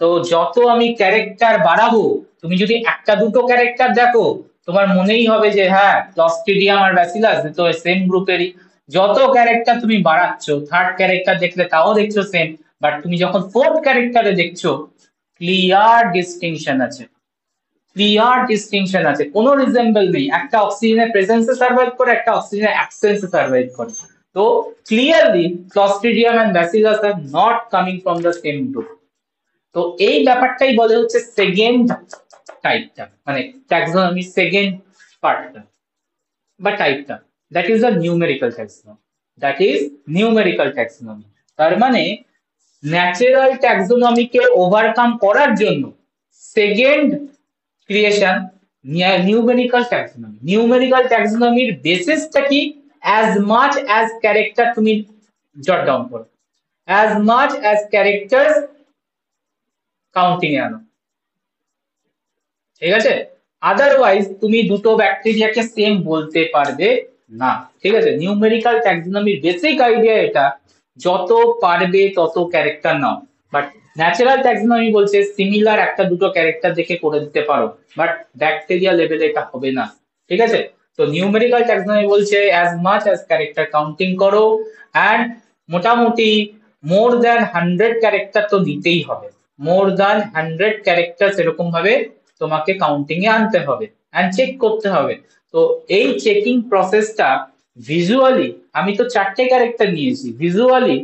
তো যত আমি ক্যারেক্টার বাড়াবো, তুমি যদি একটা দুটো ক্যারেক্টার দেখো তোমার মনেই হবে যে হ্যাঁ ক্লস্ট্রিডিয়াম আর ব্যাসিলাস তো সেম গ্রুপেরই। যত ক্যারেক্টার তুমি বাড়াচ্ছ, থার্ড ক্যারেক্টার দেখলে তাও দেখছো সেম, বাট তুমি যখন ফোর্থ ক্যারেক্টারে দেখছো, ক্লিয়ার ডিস্টিংশন আছে, ক্লিয়ার ডিস্টিংশন আছে, কোনো রিজেম্বল নেই, একটা অক্সিজেনের প্রেজেন্সে সার্ভাইভ করে, একটা অক্সিজেনের অ্যাবসেন্সে সার্ভাইভ করে। তো clearly clostridium and bacillus are not coming from the same group. তো এই ব্যাপারটাই বলে হচ্ছে সেকেন্ড টাইপটা, মানে ট্যাক্সোনমি সেকেন্ড পার্টটা বা টাইপটা, that is the numerical taxonomy, that is numerical taxonomy. তার মানে ন্যাচারাল ট্যাক্সোনমিকে ওভারকাম করার জন্য second creation numerical taxonomy. Numerical ট্যাক্সোনমির বেসিসটা কি? অ্যাজ মাচ অ্যাজ ক্যারেক্টার তুমি জট ডাউন করো, as much as character counting এ আনো, ঠিক আছে? আদারওয়াইজ তুমি দুটো ব্যাকটেরিয়াকে সেম বলতে পারবে না, ঠিক আছে? নিউমেরিক্যাল ট্যাক্সোনমির বেসিক আইডিয়া এটা, যত পারবে তত character now. But natural taxonomy বলছে সিমিলার একটা দুটো ক্যারেক্টার দেখে করে দিতে পারো, বাট ব্যাকটেরিয়া লেভেলে এটা হবে না, ঠিক আছে? তো নিউমেরিক্যাল ট্যাক্সোনমি বলছে as much as character counting করো, অ্যান্ড মোটামুটি মোর দ্যান 100 ক্যারেক্টার তো দিতেই হবে, মোর দ্যান 100 ক্যারেক্টার এরকম ভাবে তোমাকে কাউন্টিং এ আনতে হবে এন্ড চেক করতে হবে। তো এই চেকিং প্রসেসটা ভিজুয়ালি, আমি তো চারটে ক্যারেক্টার নিয়েছি, ভিজুয়ালি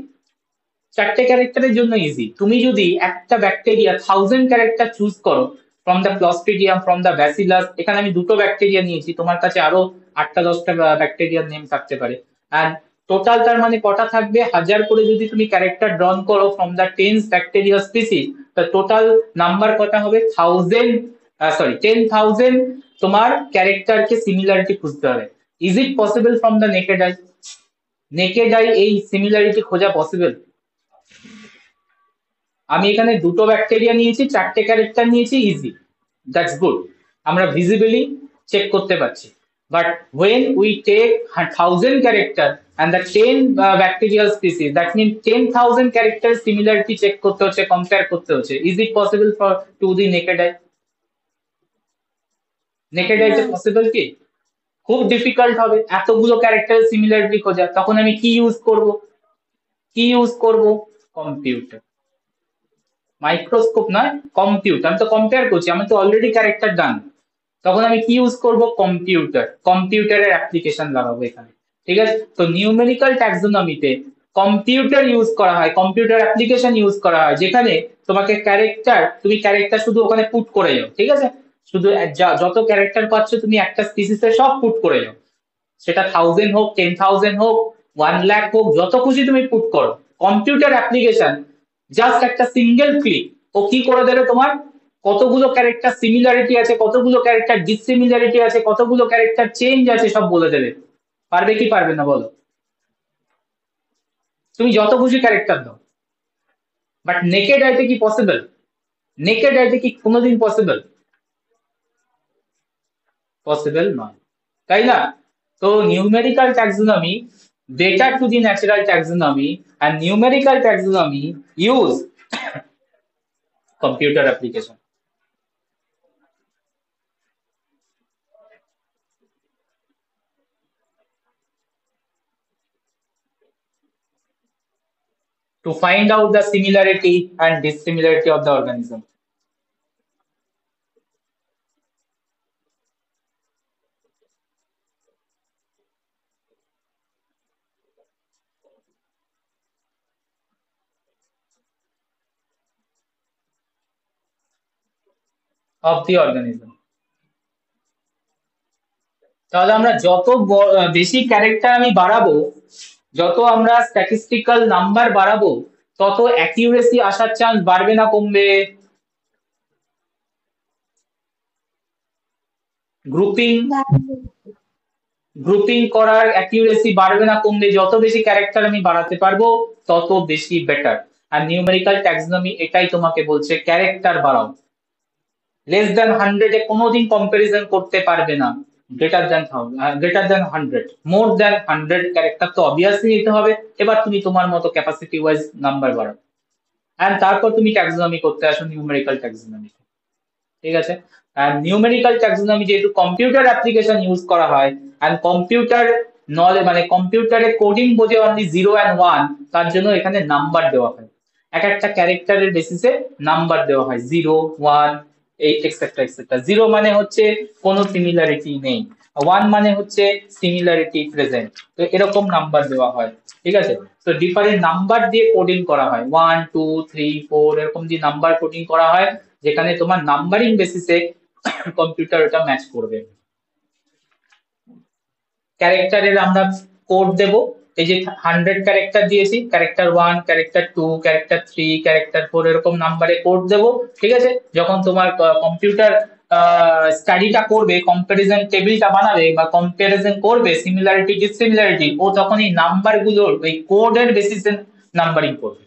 চারটে ক্যারেক্টারের জন্য ইজি। তুমি যদি একটা ব্যাকটেরিয়া 1000 ক্যারেক্টার চুজ করো from the Clostridium, from the bacillus, এখানে আমি দুটো ব্যাকটেরিয়া নিয়েছি, তোমার কাছে আরো 8টা 10টা ব্যাকটেরিয়ার নেম থাকতে পারে, এন্ড টোটাল তার মানে কটা থাকবে? 1000 করে যদি তুমি ক্যারেক্টার ড্রন করো ফ্রম দ্য 10 ব্যাকটেরিয়া স্পিসিস, তো টোটাল নাম্বার কটা হবে? 10,000 তোমার ক্যারেক্টারকে সিমিলারিটি খুঁজতে হবে। Is it possible from the naked I? Naked I এই সিমিলারিটি খোঁজা পসিবল? আমি এখানে দুটো ব্যাকটেরিয়া নিয়েছি, চারটে ক্যারেক্টার নিয়েছি, ইজি, দ্যাটস গুড, আমরা ভিজিবলি চেক করতে পারছি। But when we take 1000 character and the 10 bacterial species, that means 10,000 character similarity check করতে হচ্ছে, কম্পেয়ার করতে হচ্ছে। is it possible for to the naked eye? naked eye তে না। পসিবল কি? খুব ডিফিকাল্ট হবে এতগুলো ক্যারেক্টার সিমিলারিটি খোঁজা। তখন আমি কি ইউজ করব? কি ইউজ করব? কম্পিউটার, মাইক্রোস্কোপ নয়, কম্পিউটার। আমি তো কম্পেয়ার করছি, আমি তো অলরেডি ক্যারেক্টার ডান। তখন আমি কি ইউজ করব? কম্পিউটার, কম্পিউটারের অ্যাপ্লিকেশন লাগাবো এখানে, ঠিক আছে? তো নিউমেরিক্যাল ট্যাক্সোনমিতে কম্পিউটার ইউজ করা হয়, কম্পিউটার অ্যাপ্লিকেশন ইউজ করা হয়, যেখানে তোমাকে ক্যারেক্টার, তুমি ক্যারেক্টার শুধু ওখানে পুট করে যাও, ঠিক আছে? শুধু যত ক্যারেক্টার পাচ্ছ তুমি একটা স্পিসিসে সব পুট করে যাও, সেটা 1000 হোক, 10,000 হোক, 1 লাখ হোক, যত খুশি তুমি পুট করো। কম্পিউটার অ্যাপ্লিকেশন জাস্ট একটা সিঙ্গেল ক্লিক ও কি করে দেবে তোমার কতগুলো ক্যারেক্টার সিমিলারিটি আছে, কতগুলো ক্যারেক্টার ডিসিমিলারিটি আছে, কতগুলো ক্যারেক্টার চেঞ্জ আছে, সব বলে দেবে। পারবে কি পারবে না বলো? তুমি যত খুশি ক্যারেক্টার দাও, বাট নেকেড আইতে কি পসিবল? নেকেড আইতে কি কোনোদিন পসিবল? পসিবল নয়, তাই না? তো numerical taxonomy better to the natural taxonomy, and numerical taxonomy use computer application. To find out the similarity and dissimilarity of the organism. Of the organism. তাহলে আমরা যত বেশি ক্যারেক্টার আমি বাড়াবো, যত আমরা স্ট্যাটিস্টিক্যাল নাম্বার বাড়াবো, তত অ্যাকিউরেসি আসার চান্স বাড়বে না কমবে? গ্রুপিং, গ্রুপিং করার অ্যাকিউরেসি বাড়বে না কমবে, যত বেশি ক্যারেক্টার আমি বাড়াতে পারবো তত বেশি বেটার। আর নিউমেরিক্যাল ট্যাক্সোনমি এটাই তোমাকে বলছে ক্যারেক্টার বাড়াও, লেস দ্যান 100 এ কোনোদিন কম্পারিজন করতে পারবে না, greater than 100, more than 100 character তো অবভিয়াসলি নিতে হবে। এবার তুমি তোমার মতো ক্যাপাসিটি ওয়াইজ নাম্বার বাড়াও, এন্ড তারপর তুমি ট্যাক্সোনমি করতে আসো, নিউমেরিক্যাল ট্যাক্সোনমি। ঠিক আছে? আর নিউমেরিক্যাল ট্যাক্সোনমি যেহেতু কম্পিউটার অ্যাপ্লিকেশন ইউজ করা হয়, এন্ড কম্পিউটার নলেজ মানে কম্পিউটারে কোডিং বোঝে অনলি 0 and 1, তার জন্য এখানে নাম্বার দেওয়া হয়, এক একটা ক্যারেক্টারের বেসিসে নাম্বার দেওয়া হয় 0 1 এই এক্সেট্রা এক্সেট্রা। 0 মানে হচ্ছে কোনো সিমিলারিটি নেই, 1 মানে হচ্ছে সিমিলারিটি প্রেজেন্ট, তো এরকম নাম্বার দেওয়া হয়। ঠিক আছে? তো ডিফারেন্ট নাম্বার দিয়ে কোডিং করা হয়, 1 2 3 4 এরকম দিয়ে নাম্বার কোডিং করা হয়, যেখানে তোমার নাম্বারিং বেসিসে কম্পিউটার ওটা ম্যাচ করবে। ক্যারেক্টারের আমরা কোড দেব, এই যে 100 ক্যারেক্টার দিয়েছি, ক্যারেক্টার 1 ক্যারেক্টার 2 ক্যারেক্টার 3 ক্যারেক্টার 4 এরকম নাম্বারে কোড দেব। ঠিক আছে? যখন তোমার কম্পিউটার স্টাডিটা করবে, কম্পারিজন টেবিলটা বানাবে বা কম্পারিজন করবে সিমিলারিটি ডিসিমিলারিটি, ও তখন এই নাম্বার গুলোর ওই কোডের বেসিসে নাম্বারিং করবে।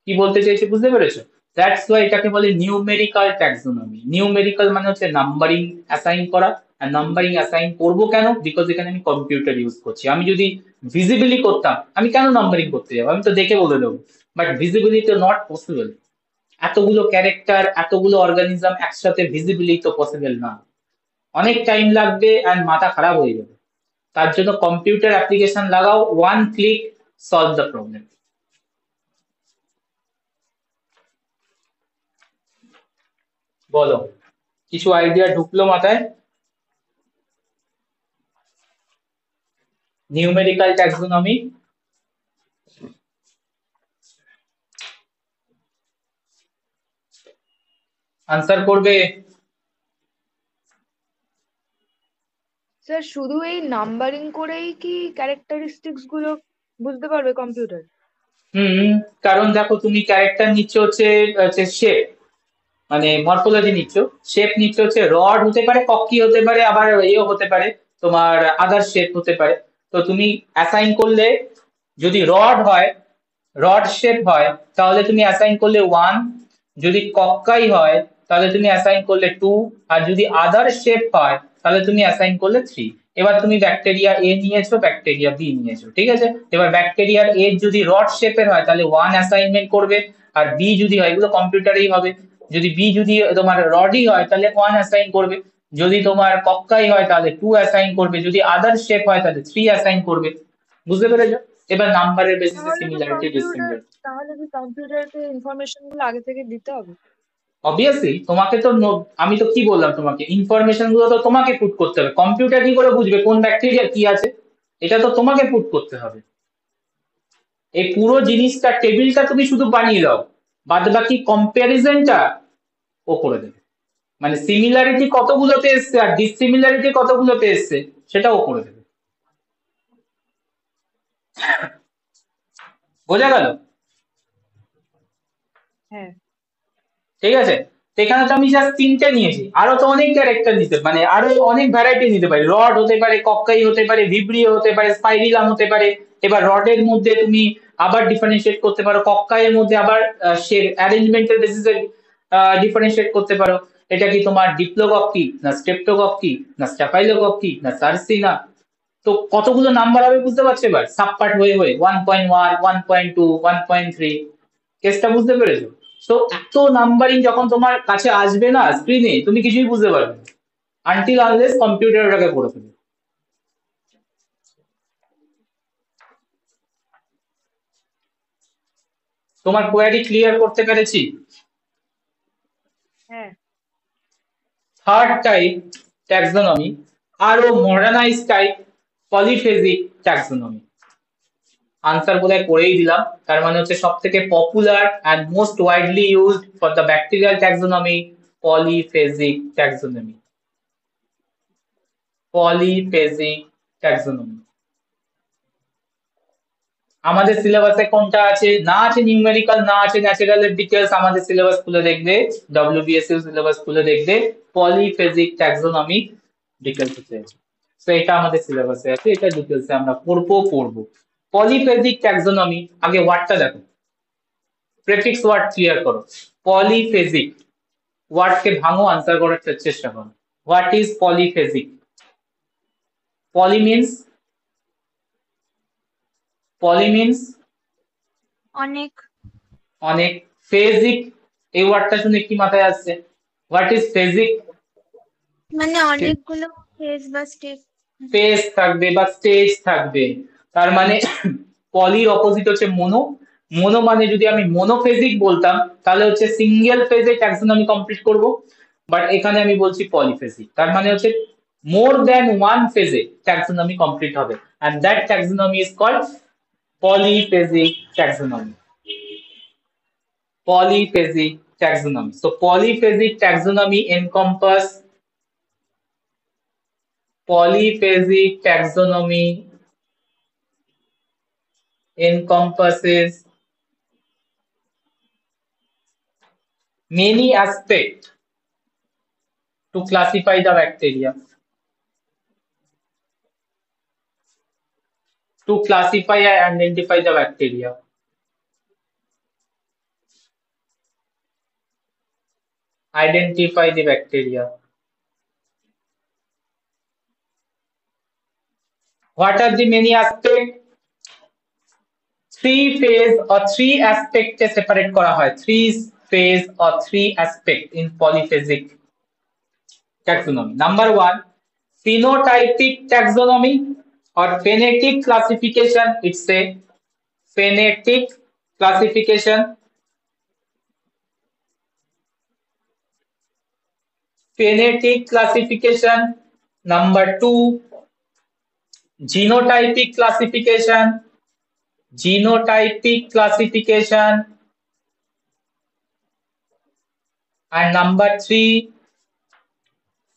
কি বলতে চাইছি বুঝতে পেরেছো? দ্যাটস ওয়াই এটাকে বলে নিউমেরিক্যাল ট্যাক্সোনমি। নিউমেরিক্যাল মানে হচ্ছে নাম্বারিং অ্যাসাইন করা, আর নাম্বারিং অ্যাসাইন করবো কেন? বিকজ এখানে আমি কম্পিউটার ইউজ করছি। আমি যদি ভিজিবলি করতাম, আমি কেন নাম্বারিং করতে যাবো, আমি তো দেখে বলে দেবো। বাট ভিজিবলি তো নট পসিবল, এতগুলো ক্যারেক্টার এতগুলো অর্গানিজম একসাথে ভিজিবলি তো পসিবল না, অনেক টাইম লাগবে আর মাথা খারাপ হয়ে যাবে। তার জন্য কম্পিউটার অ্যাপ্লিকেশন লাগাও, one click solve the problem. বলো, কিছু আইডিয়া ঢুকলো মাথায়? নিউমেরিক্যাল ট্যাক্সোনমি আনসার করবে? স্যার শুধু এই নাম্বারিং করেই কি ক্যারেক্টারিস্টিক্স গুলো বুঝতে পারবে কম্পিউটার? হুম, কারণ দেখো তুমি ক্যারেক্টার নিচ্ছ হচ্ছে শেপ, মানে মরফোলজি নিচ্ছ, শেপ নিচ্ছ হচ্ছে রড হতে পারে, কক্ষি হতে পারে, আবার ইয়ে হতে পারে, তোমার আদার শেপ হতে পারে। তো তুমি অ্যাসাইন করলে, যদি রড হয়, রড শেপ হয়, তাহলে তুমি অ্যাসাইন করলে 1, যদি কক্কাই হয় তাহলে তুমি অ্যাসাইন করলে 2, আর যদি আদার শেপ হয় তাহলে তুমি অ্যাসাইন করলে 3। এবার তুমি ব্যাকটেরিয়া এ নিয়েছো, ব্যাকটেরিয়া বি নিয়েছো, ঠিক আছে? এবার ব্যাকটেরিয়ার এ যদি রড শেপের হয় তাহলে 1 অ্যাসাইনমেন্ট করবে, আর বি যদি হয়, এগুলো কম্পিউটারেই হবে, যদি বি যদি তোমার রডই হয় তাহলে 1 অ্যাসাইন করবে, যদি তোমার কক্কাই হয় তাহলে 2 অ্যাসাইন করবে, যদি আদার শেপ হয় তাহলে 3 অ্যাসাইন করবে। বুঝতে পেরেছো? এবার নাম্বারের বেসিসে সিমিলারিটি ডিসিমিলারিটি। তাহলে কি কম্পিউটারকে ইনফরমেশন গুলো আগে থেকে দিতে হবে? অবভিয়াসলি তোমাকে তো আমি তো কি বললাম তোমাকে, ইনফরমেশন গুলো তো তোমাকে পুট করতে হবে। কম্পিউটার কি করে বুঝবে কোন ব্যাকটেরিয়া কি আছে? এটা তো তোমাকে পুট করতে হবে। এই পুরো জিনিসটা টেবিলটা তুমি শুধু বানিয়ে দাও, বাদ বাকি কম্প্যারিজনটা ও করে দেবে। মানে সিমিলারিটি কতগুলোতে এসছে আর ডিসিমিলারিটি কতগুলোতে এসছে সেটা ও করে দেবে। বোঝা গেল? হ্যাঁ। ঠিক আছে? তো এখানে তো আমি জাস্ট 3টে নিয়েছি, আরো তো অনেক ক্যারেক্টার নিতে মানে আরো অনেক ভ্যারাইটি নিতে পারি, রড হতে পারে, কক্কাই হতে পারে, ভিব্রিও হতে পারে, স্পাইরিলাম হতে পারে। এবার রডের মধ্যে তুমি আবার ডিফারেন্সিয়েট করতে পারো, কক্কাইয়ের মধ্যে আবার সে অ্যারেঞ্জমেন্টের বেসিসে ডিফারেন্সিয়েট করতে পারো। এটা কি তোমার ডিপ্লোকক্কি না স্ট্রেপ্টোকক্কি না স্ট্যাফাইলোকক্কি না সার্সিনা? তো কতগুলো নাম্বার হবে বুঝতে পারছো? এবার সাব পার্ট হয়ে হয়ে 1.1 1.2 1.3, কেসটা বুঝতে পেরেছো? তো এত নাম্বারিং যখন তোমার কাছে আসবে না স্ক্রিনে, তুমি কিছুই বুঝতে পারবে না আনটিল আনলেস কম্পিউটার ওটাকে করে ফেলে। তোমার কোয়ারি ক্লিয়ার করতে পেরেছি? হ্যাঁ। থার্ড টাইপ ট্যাক্সোনমি, আরো modernise type, polyphasic taxonomy. Answer বোধহয় করেই দিলাম, তার মানে হচ্ছে সব থেকে popular and most widely used for the bacterial taxonomy, polyphasic taxonomy. Polyphasic taxonomy আমাদের সিলেবাসে কোনটা আছে? না আছে নিউমেরিক্যাল, না আছে ন্যাচারাল এর ডিটেলস। আমাদের সিলেবাস খুলে দেখবে, ডব্লিউবিএসসি সিলেবাস খুলে দেখবে, পলিফেজিক ট্যাক্সোনমি ডিটেলস আছে। তো এটা আমাদের সিলেবাসে আছে, এটা ডিটেলসে আমরা পড়বো। পলিফেজিক ট্যাক্সোনমি, আগে ওয়ার্ডটা দেখো, প্রেফিক্স ওয়ার্ড ক্লিয়ার করো। পলিফেজিক ওয়ার্ডকে ভাঙো, আনসার করার চেষ্টা করো। What is polyphagic? Poly means অনেক। অনেক। ফেজিক, এই ওয়ার্ডটা শুনে কি মাথায় আসছে? What is phagic? মানে অনেকগুলো ফেজ বা স্টেপ। ফেজ থাকবে বা স্টেজ থাকবে, তার মানে পলির অপোজিট হচ্ছে মোনো। মোনো মানে যদি আমি মোনোফেজিক বলতাম তাহলে হচ্ছে সিঙ্গেল ফেজে ট্যাক্সোনমি কমপ্লিট করব, বাট এখানে আমি বলছি পলিফেজিক, তার মানে হচ্ছে মোর দ্যান ওয়ান ফেজে ট্যাক্সোনমি কমপ্লিট হবে, and that taxonomy is called polyphasic taxonomy. Polyphasic taxonomy. So polyphasic taxonomy encompasses many aspects to classify the bacteria. To classify and identify the bacteria. Identify the bacteria. What are the many aspects? Three phase or three aspect separate করা হয়, three phase or three aspect in polyphasic taxonomy. Number one, phenotypic taxonomy or phenetic classification. It's a phenetic classification. Phenetic classification. Number two, genotypic classification. Genotypic classification. And number three,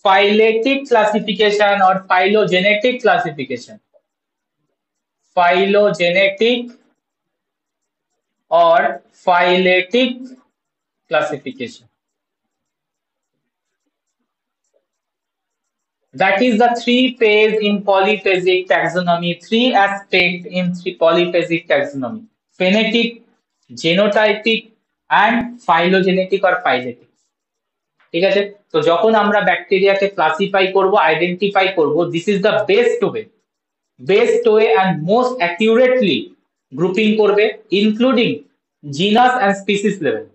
phyletic classification or phylogenetic classification. Phylogenetic or phyletic classification. That is the three phase in polyphasic taxonomy, three aspect in polyphasic taxonomy: phenetic, genotypic and phylogenetic or phyletic. ঠিক আছে, তো যখন আমরা ব্যাকটেরিয়াকে classify করব, identify করব, this is the best way and most accurately grouping করবে, including genus and species level.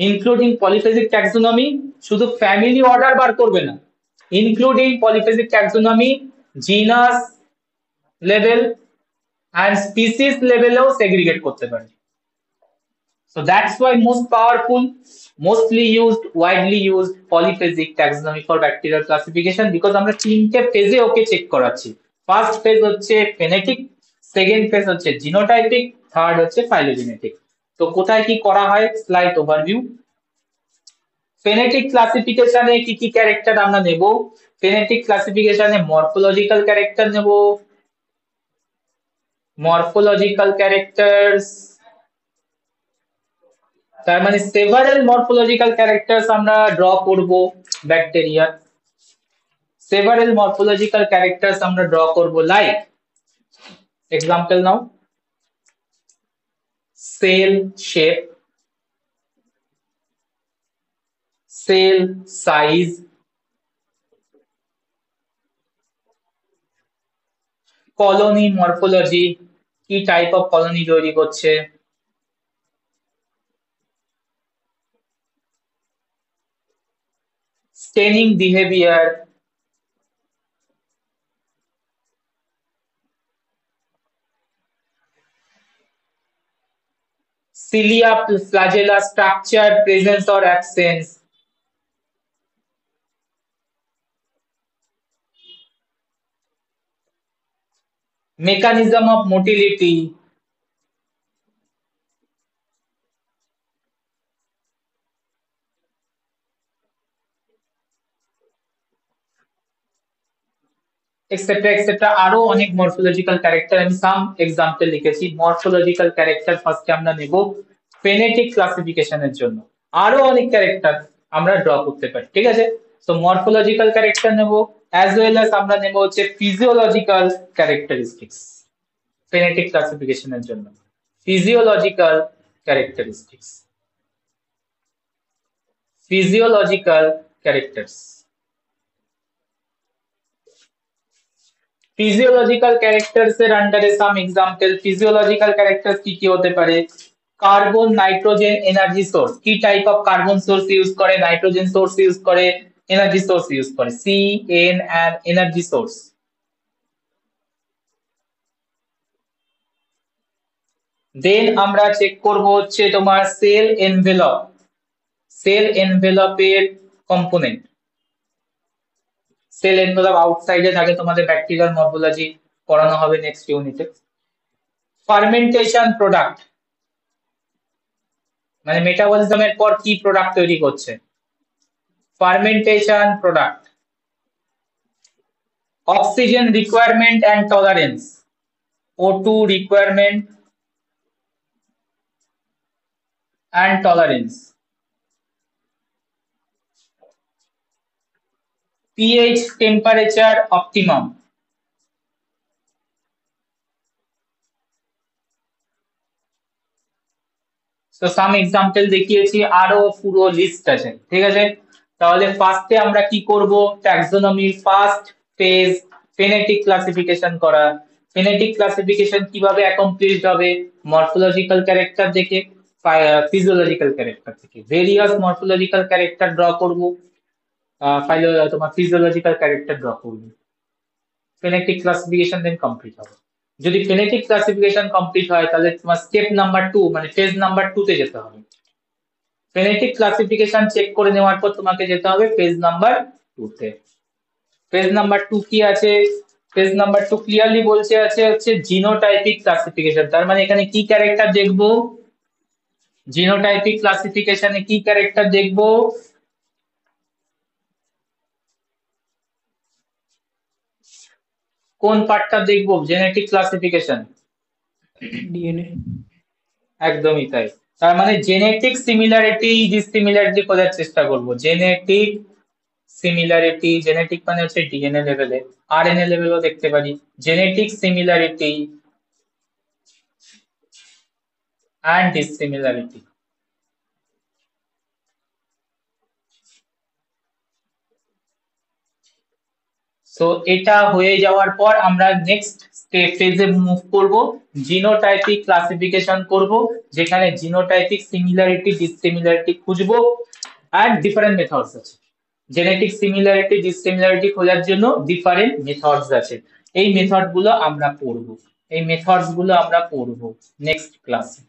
Including polyphasic taxonomy শুধু family order বার করবে না, including polyphasic taxonomy genus level and species level-এও segregate করতে পারে. So that's why most powerful, mostly used, widely used polyphasic taxonomy for bacterial classification, because আমরা তিনটে ফেজে ওকে check করাচ্ছি। First phase হচ্ছে ফেনেটিক, সেকেন্ড ফেজ হচ্ছে জিনোটাইপিক, থার্ড হচ্ছে ফাইলোজেনেটিক। তো কোথায় কি করা হয়, স্লাইড ওভারভিউ। ফেনেটিক ক্লাসিফিকেশনে কি কি ক্যারেক্টার আমরা নেব? ফেনেটিক ক্লাসিফিকেশনে মরফোলজিক্যাল ক্যারেক্টার নেব, মরফোলজিক্যাল ক্যারেক্টারস, তার মানে সেভারাল মরফোলজিক্যাল ক্যারেক্টারস আমরা ড্র করব ব্যাকটেরিয়া। সেভারাল মরফোলজিক্যাল ক্যারেক্টারস আমরা ড্র করব, like example now, cell shape, cell size, colony morphology, কি টাইপ অফ কলোনি তৈরি করছে, staining behaviour, cilia, flagella structure, presence or absence, mechanism of motility, etcetera etcetera, আরো অনেক morphological character, আমি some example লিখেছি। Morphological character ফার্স্টে আমরা নেব ফেনেটিক ক্লাসিফিকেশনের জন্য, আরো অনেক ক্যারেক্টার আমরা ড্র করতে পারি, ঠিক আছে। তো মরফোলজিক্যাল ক্যারেক্টার নেব, অ্যাজ ওয়েল অ্যাজ আমরা নেব হচ্ছে ফিজিওলজিক্যাল ক্যারেক্টারিস্টিক্স ফেনেটিক ক্লাসিফিকেশনের জন্য। Physiological characteristics, physiological characters. Physiological characters এর আন্ডারে সাম এক্সাম্পল। ফিজিওলজিক্যাল ক্যারেক্টার্স কি কি হতে পারে? Carbon, nitrogen, energy source. কি type of carbon source use করে, নাইট্রোজেন সোর্স ইউজ করে, এনার্জি সোর্স ইউজ করে? C, N and energy source. Then আমরা চেক করব হচ্ছে তোমার সেল এনভেলপ, সেল এনভেলপের কম্পোনেন্ট। সেল এনভেলপ আউটসাইডে থাকে, তোমাদের ব্যাকটেরিয়াল মরফোলজি পড়ানো হবে নেক্সট ইউনিটে। ফার্মেন্টেশন প্রোডাক্ট, মানে মেটাবলিজমের পর কি প্রোডাক্ট তৈরি করছে, fermentation product. Oxygen requirement and tolerance, O2 requirement and tolerance. pH temperature optimum. তো সাম এক্সাম্পল দেখিয়েছি, আরো পুরো লিস্ট আছে, ঠিক আছে। তাহলে ফার্স্টে আমরা কি করব, ট্যাক্সোনমি ফার্স্ট ফেজ, ফেনেটিক ক্লাসিফিকেশন করা। ফেনেটিক ক্লাসিফিকেশন কিভাবে অ্যাকমপ্লিশড হবে? মরফোলজিক্যাল ক্যারেক্টার দেখে, ফিজিওলজিক্যাল ক্যারেক্টার থেকে ভেরিয়াস মরফোলজিক্যাল ক্যারেক্টার ড্র করব, তোমার ফিজিওলজিক্যাল ক্যারেক্টার ড্র করব। ফেনেটিক ক্লাসিফিকেশন দেন কমপ্লিট হবে। যদি ফেনেটিক ক্লাসিফিকেশন কমপ্লিট হয় তাহলে তোমার স্টেপ নাম্বার 2 মানে ফেজ নাম্বার 2 তে যেতে হবে। ফেনেটিক ক্লাসিফিকেশন চেক করে নেওয়ার পর তোমাকে যেতে হবে ফেজ নাম্বার 2 তে। ফেজ নাম্বার 2 কি আছে? ফেজ নাম্বার 2 ক্লিয়ারলি বলছে আছে হচ্ছে জিনোটাইপিক ক্লাসিফিকেশন। তার মানে এখানে কি ক্যারেক্টার দেখবো? জিনোটাইপিক ক্লাসিফিকেশনে কি ক্যারেক্টার দেখবো? কোন পার্টটা দেখবো জেনেটিক ক্লাসিফিকেশন? ডিএনএ। একদমই তাই। তার মানে জেনেটিক সিমিলারিটি ডিসিমিলারিটি খোঁজার চেষ্টা করব। জেনেটিক সিমিলারিটি, জেনেটিক মানে হচ্ছে ডিএনএ লেভেলে, আরএনএ লেভেলও দেখতে পারি। Genetic similarity and dissimilarity. So এটা হয়ে যাওয়ার পর আমরা নেক্সট ফেজে মুভ করব, জিনোটাইপিক ক্লাসিফিকেশন করব, যেখানে জিনোটাইপিক সিমিলারিটি ডিসিমিলারিটি খুঁজবো। আর ডিফারেন্ট মেথডস আছে, জেনেটিক সিমিলারিটি ডিসিমিলারিটি খোঁজার জন্য ডিফারেন্ট মেথডস আছে। এই মেথড গুলো আমরা পড়বো, এই মেথডস গুলো আমরা পড়বো নেক্সট ক্লাসে,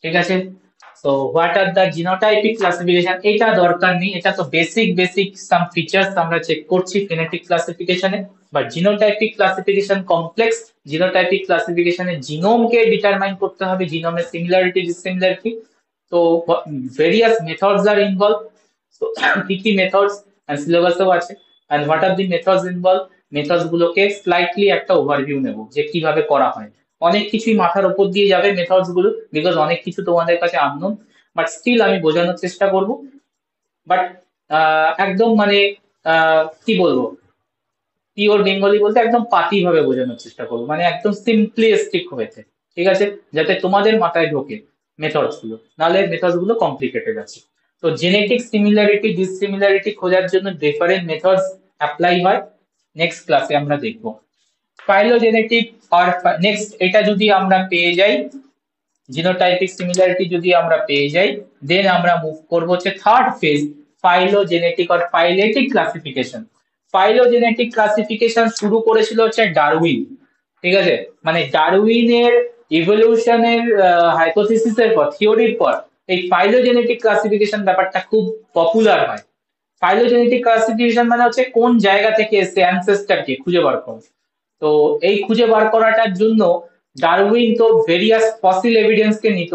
ঠিক আছে। So what are the genotypic classification, এটা দরকার নেই, এটা তো বেসিক বেসিক সাম ফিচার্স আমরা চেক করছি ফেনেটিক ক্লাসিফিকেশনে। But genotypic classification complex, genotypic ক্লাসিফিকেশনে জিনোমকে ডিটারমাইন করতে হবে, জিনোমের সিমিলারিটি ডিসিমিলারিটি। তো ভেরিয়াস মেথডস আর ইনভলভ। তো কি কি মেথডস এন্ড সিলেবাসও আছে, and what are the methods involve, methods গুলোকে স্লাইটলি একটা ওভারভিউ নেব যে কিভাবে করা হয়। অনেক কিছুই মাথার উপর দিয়ে যাবে মেথডস গুলো, বিকজ অনেক কিছু তোমাদের কাছে আননোন, বাট স্টিল আমি বোঝানোর চেষ্টা করব। বাট একদম মানে কি বলবো, পিওর বেঙ্গলি বলতে একদম পাতি ভাবে বোঝানোর চেষ্টা করবো, মানে একদম সিম্পলিস্টিক হয়েছে, ঠিক আছে, যাতে তোমাদের মাথায় ঢোকে মেথডস গুলো, নাহলে মেথডস গুলো কমপ্লিকেটেড আছে। তো জেনেটিক সিমিলারিটি ডিসিমিলারিটি খোঁজার জন্য ডিফারেন্ট মেথডস অ্যাপ্লাই হয়, নেক্সট ক্লাসে আমরা দেখবো। ফাইলোজেনেটিক আর নেক্সট এটা যদি আমরা পেয়ে যাই, জিনোটাইপিক সিমিলারিটি যদি আমরা পেয়ে যাই, দেন আমরা মুভ করবো হচ্ছে থার্ড ফেজ, ফাইলোজেনেটিক আর ফাইলেটিক ক্লাসিফিকেশন। ফাইলোজেনেটিক ক্লাসিফিকেশন শুরু করেছিল হচ্ছে ডারউইন, ঠিক আছে, মানে ডারউইনের ইভলিউশনের হাইপোথিসিসের পর, থিওরির পর এই ফাইলোজেনেটিক ক্লাসিফিকেশন ব্যাপারটা খুব পপুলার হয়। ফাইলোজেনেটিক ক্লাসিফিকেশন মানে হচ্ছে কোন জায়গা থেকে এসে অ্যানসেস্টরকে খুঁজে বার করা। তো এই খুঁজে বার করাটার জন্য ডারউইন তো ভেরিয়াস ফসিল এভিডেন্স কে নিত,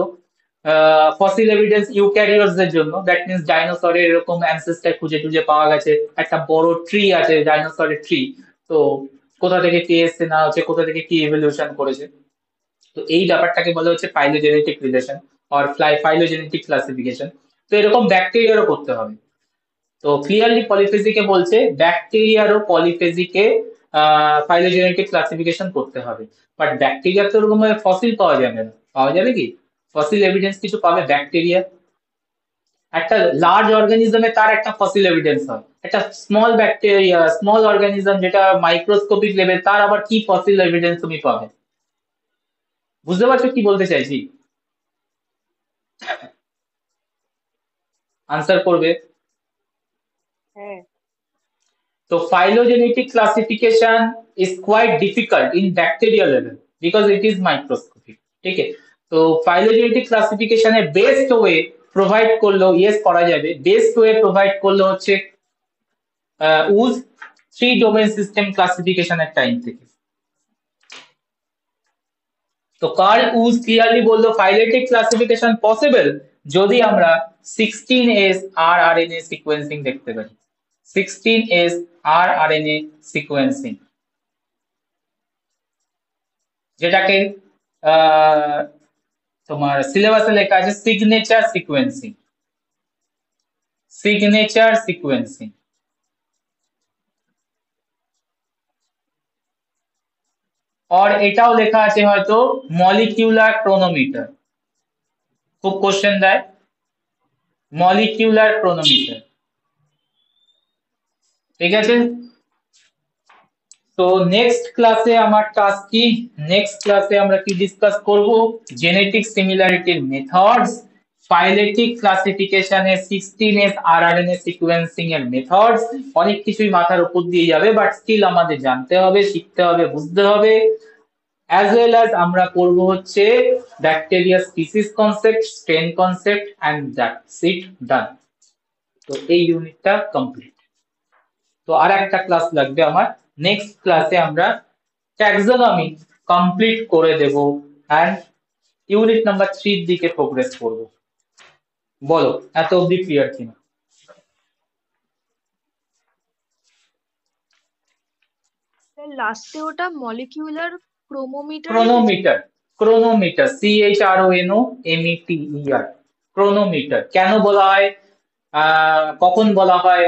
ফসিল এভিডেন্স ইউক্যারিওটস এর জন্য, দ্যাট মিন্স ডাইনোসরের এরকম অ্যানসেস্টর খুঁজে টুজে পাওয়া গেছে, একটা বড় ট্রি আছে ডাইনোসরের ট্রি, তো কোথা থেকে কে এসছে না হচ্ছে, কোথা থেকে কি ইভলিউশন করেছে, তো এই ব্যাপারটাকে বলা হচ্ছে ফাইলোজেনেটিক রিলেশন আর ফাইলোজেনেটিক ক্লাসিফিকেশন। তো এরকম ব্যাকটেরিয়ারও করতে হবে। তো ক্লিয়ারলি পলিফেজিকে বলছে ব্যাকটেরিয়ারও পলিফেজিকে ফাইলোজেনেটিক ক্লাসিফিকেশন করতে হবে, বাট ব্যাকটেরিয়ার তো ওরকম ফসিল পাওয়া যাবে না, পাওয়া যাবে কি ফসিল এভিডেন্স কিছু পাবে ব্যাকটেরিয়া? একটা লার্জ অর্গানিজমে তার একটা ফসিল এভিডেন্স হয়, একটা স্মল ব্যাকটেরিয়া স্মল অর্গানিজম যেটা মাইক্রোস্কোপিক লেভেল তার আবার কি ফসিল এভিডেন্স তুমি পাবে? বুঝতে পারছো কি বলতে চাইছি? আনসার করবে। হ্যাঁ। So phylogenetic classification is quite difficult in bacterial level because it is microscopic. ठीक है, तो phylogenetic classification এর best way provide করলো, yes করা যাবে, best way provide করলো হচ্ছে উজ থ্রি ডোমেন সিস্টেম ক্লাসিফিকেশন এর টাইম থেকে। তো কার্ল উজ ক্লিয়ারলি বললো ফাইলেটিক ক্লাসিফিকেশন পসিবল যদি আমরা 16S rRNA সিকোয়েন্সিং দেখতে পারি, 16S rRNA সিকোয়েন্সিং, যেটাকে তোমার সিলেবাসে লেখা আছে সিগনেচার সিকোয়েন্সিং, সিগনেচার সিকোয়েন্সিং। और এটাও লেখা আছে হয়তো মলিকিউলার ক্রোনোমিটার, খুব কোশ্চেন দেয় মলিকিউলার ক্রোনোমিটার। ঠিক আছে, তো নেক্সট ক্লাসে আমার টাস্ক কি, নেক্সট ক্লাসে আমরা কি ডিসকাস করব, জেনেটিক সিমিলারিটির মেথডস, ফাইলেটিক ক্লাসিফিকেশনের 16S rRNA সিকোয়েন্সিং এর মেথডস, অনেক কিছুই মাথার উপর দিয়ে যাবে, বাট স্টিল আমাদের জানতে হবে, শিখতে হবে, বুঝতে হবে। as well as আমরা করব হচ্ছে bacteria species concept, strain concept, and that's it done. তো এই ইউনিটটা কমপ্লিট। তো আর একটা ক্লাস লাগবে আমার, নেক্সট ক্লাসে আমরা ট্যাক্সোনমি কমপ্লিট করে দেব এন্ড ইউনিট নাম্বার 3 এর দিকে প্রোগ্রেস করব। বলো এত অবধি ক্লিয়ার কিনা? লাস্টে ওটা molecular ক্রোমোমিটার, chronometer, chronometer CHRONOMETER, chronometer কেন বলা হয়, কখন বলা হয়,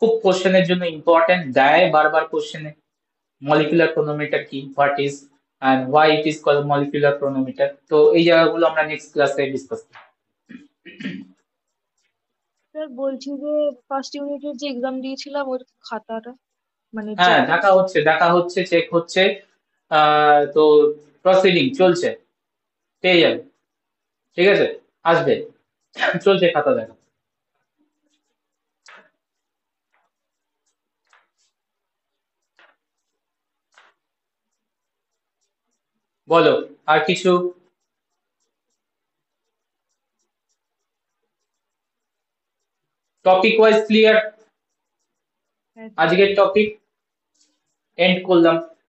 খুব কোশ্চেনের জন্য ইম্পর্টেন্ট, দেয় বারবার কোশ্চেনে মলিকুলার ক্রোনোমিটার কি, what is and why it is called molecular chronometer। তো এই জায়গাগুলো আমরা নেক্সট ক্লাসে ডিসকাস করব। স্যার বলছি যে ফার্স্ট ইউনিটের যে এক্সাম দিয়েছিলাম ওর খাতাটা মানে হ্যাঁ দেখা হচ্ছে চেক হচ্ছে, তো প্রসিডিং চলছে, পেয়ে যাবে, ঠিক আছে আসবে, চলছে খাতা দেখা। বলো আর কিছু? Topic wise clear? আজকের টপিক এন্ড করলাম।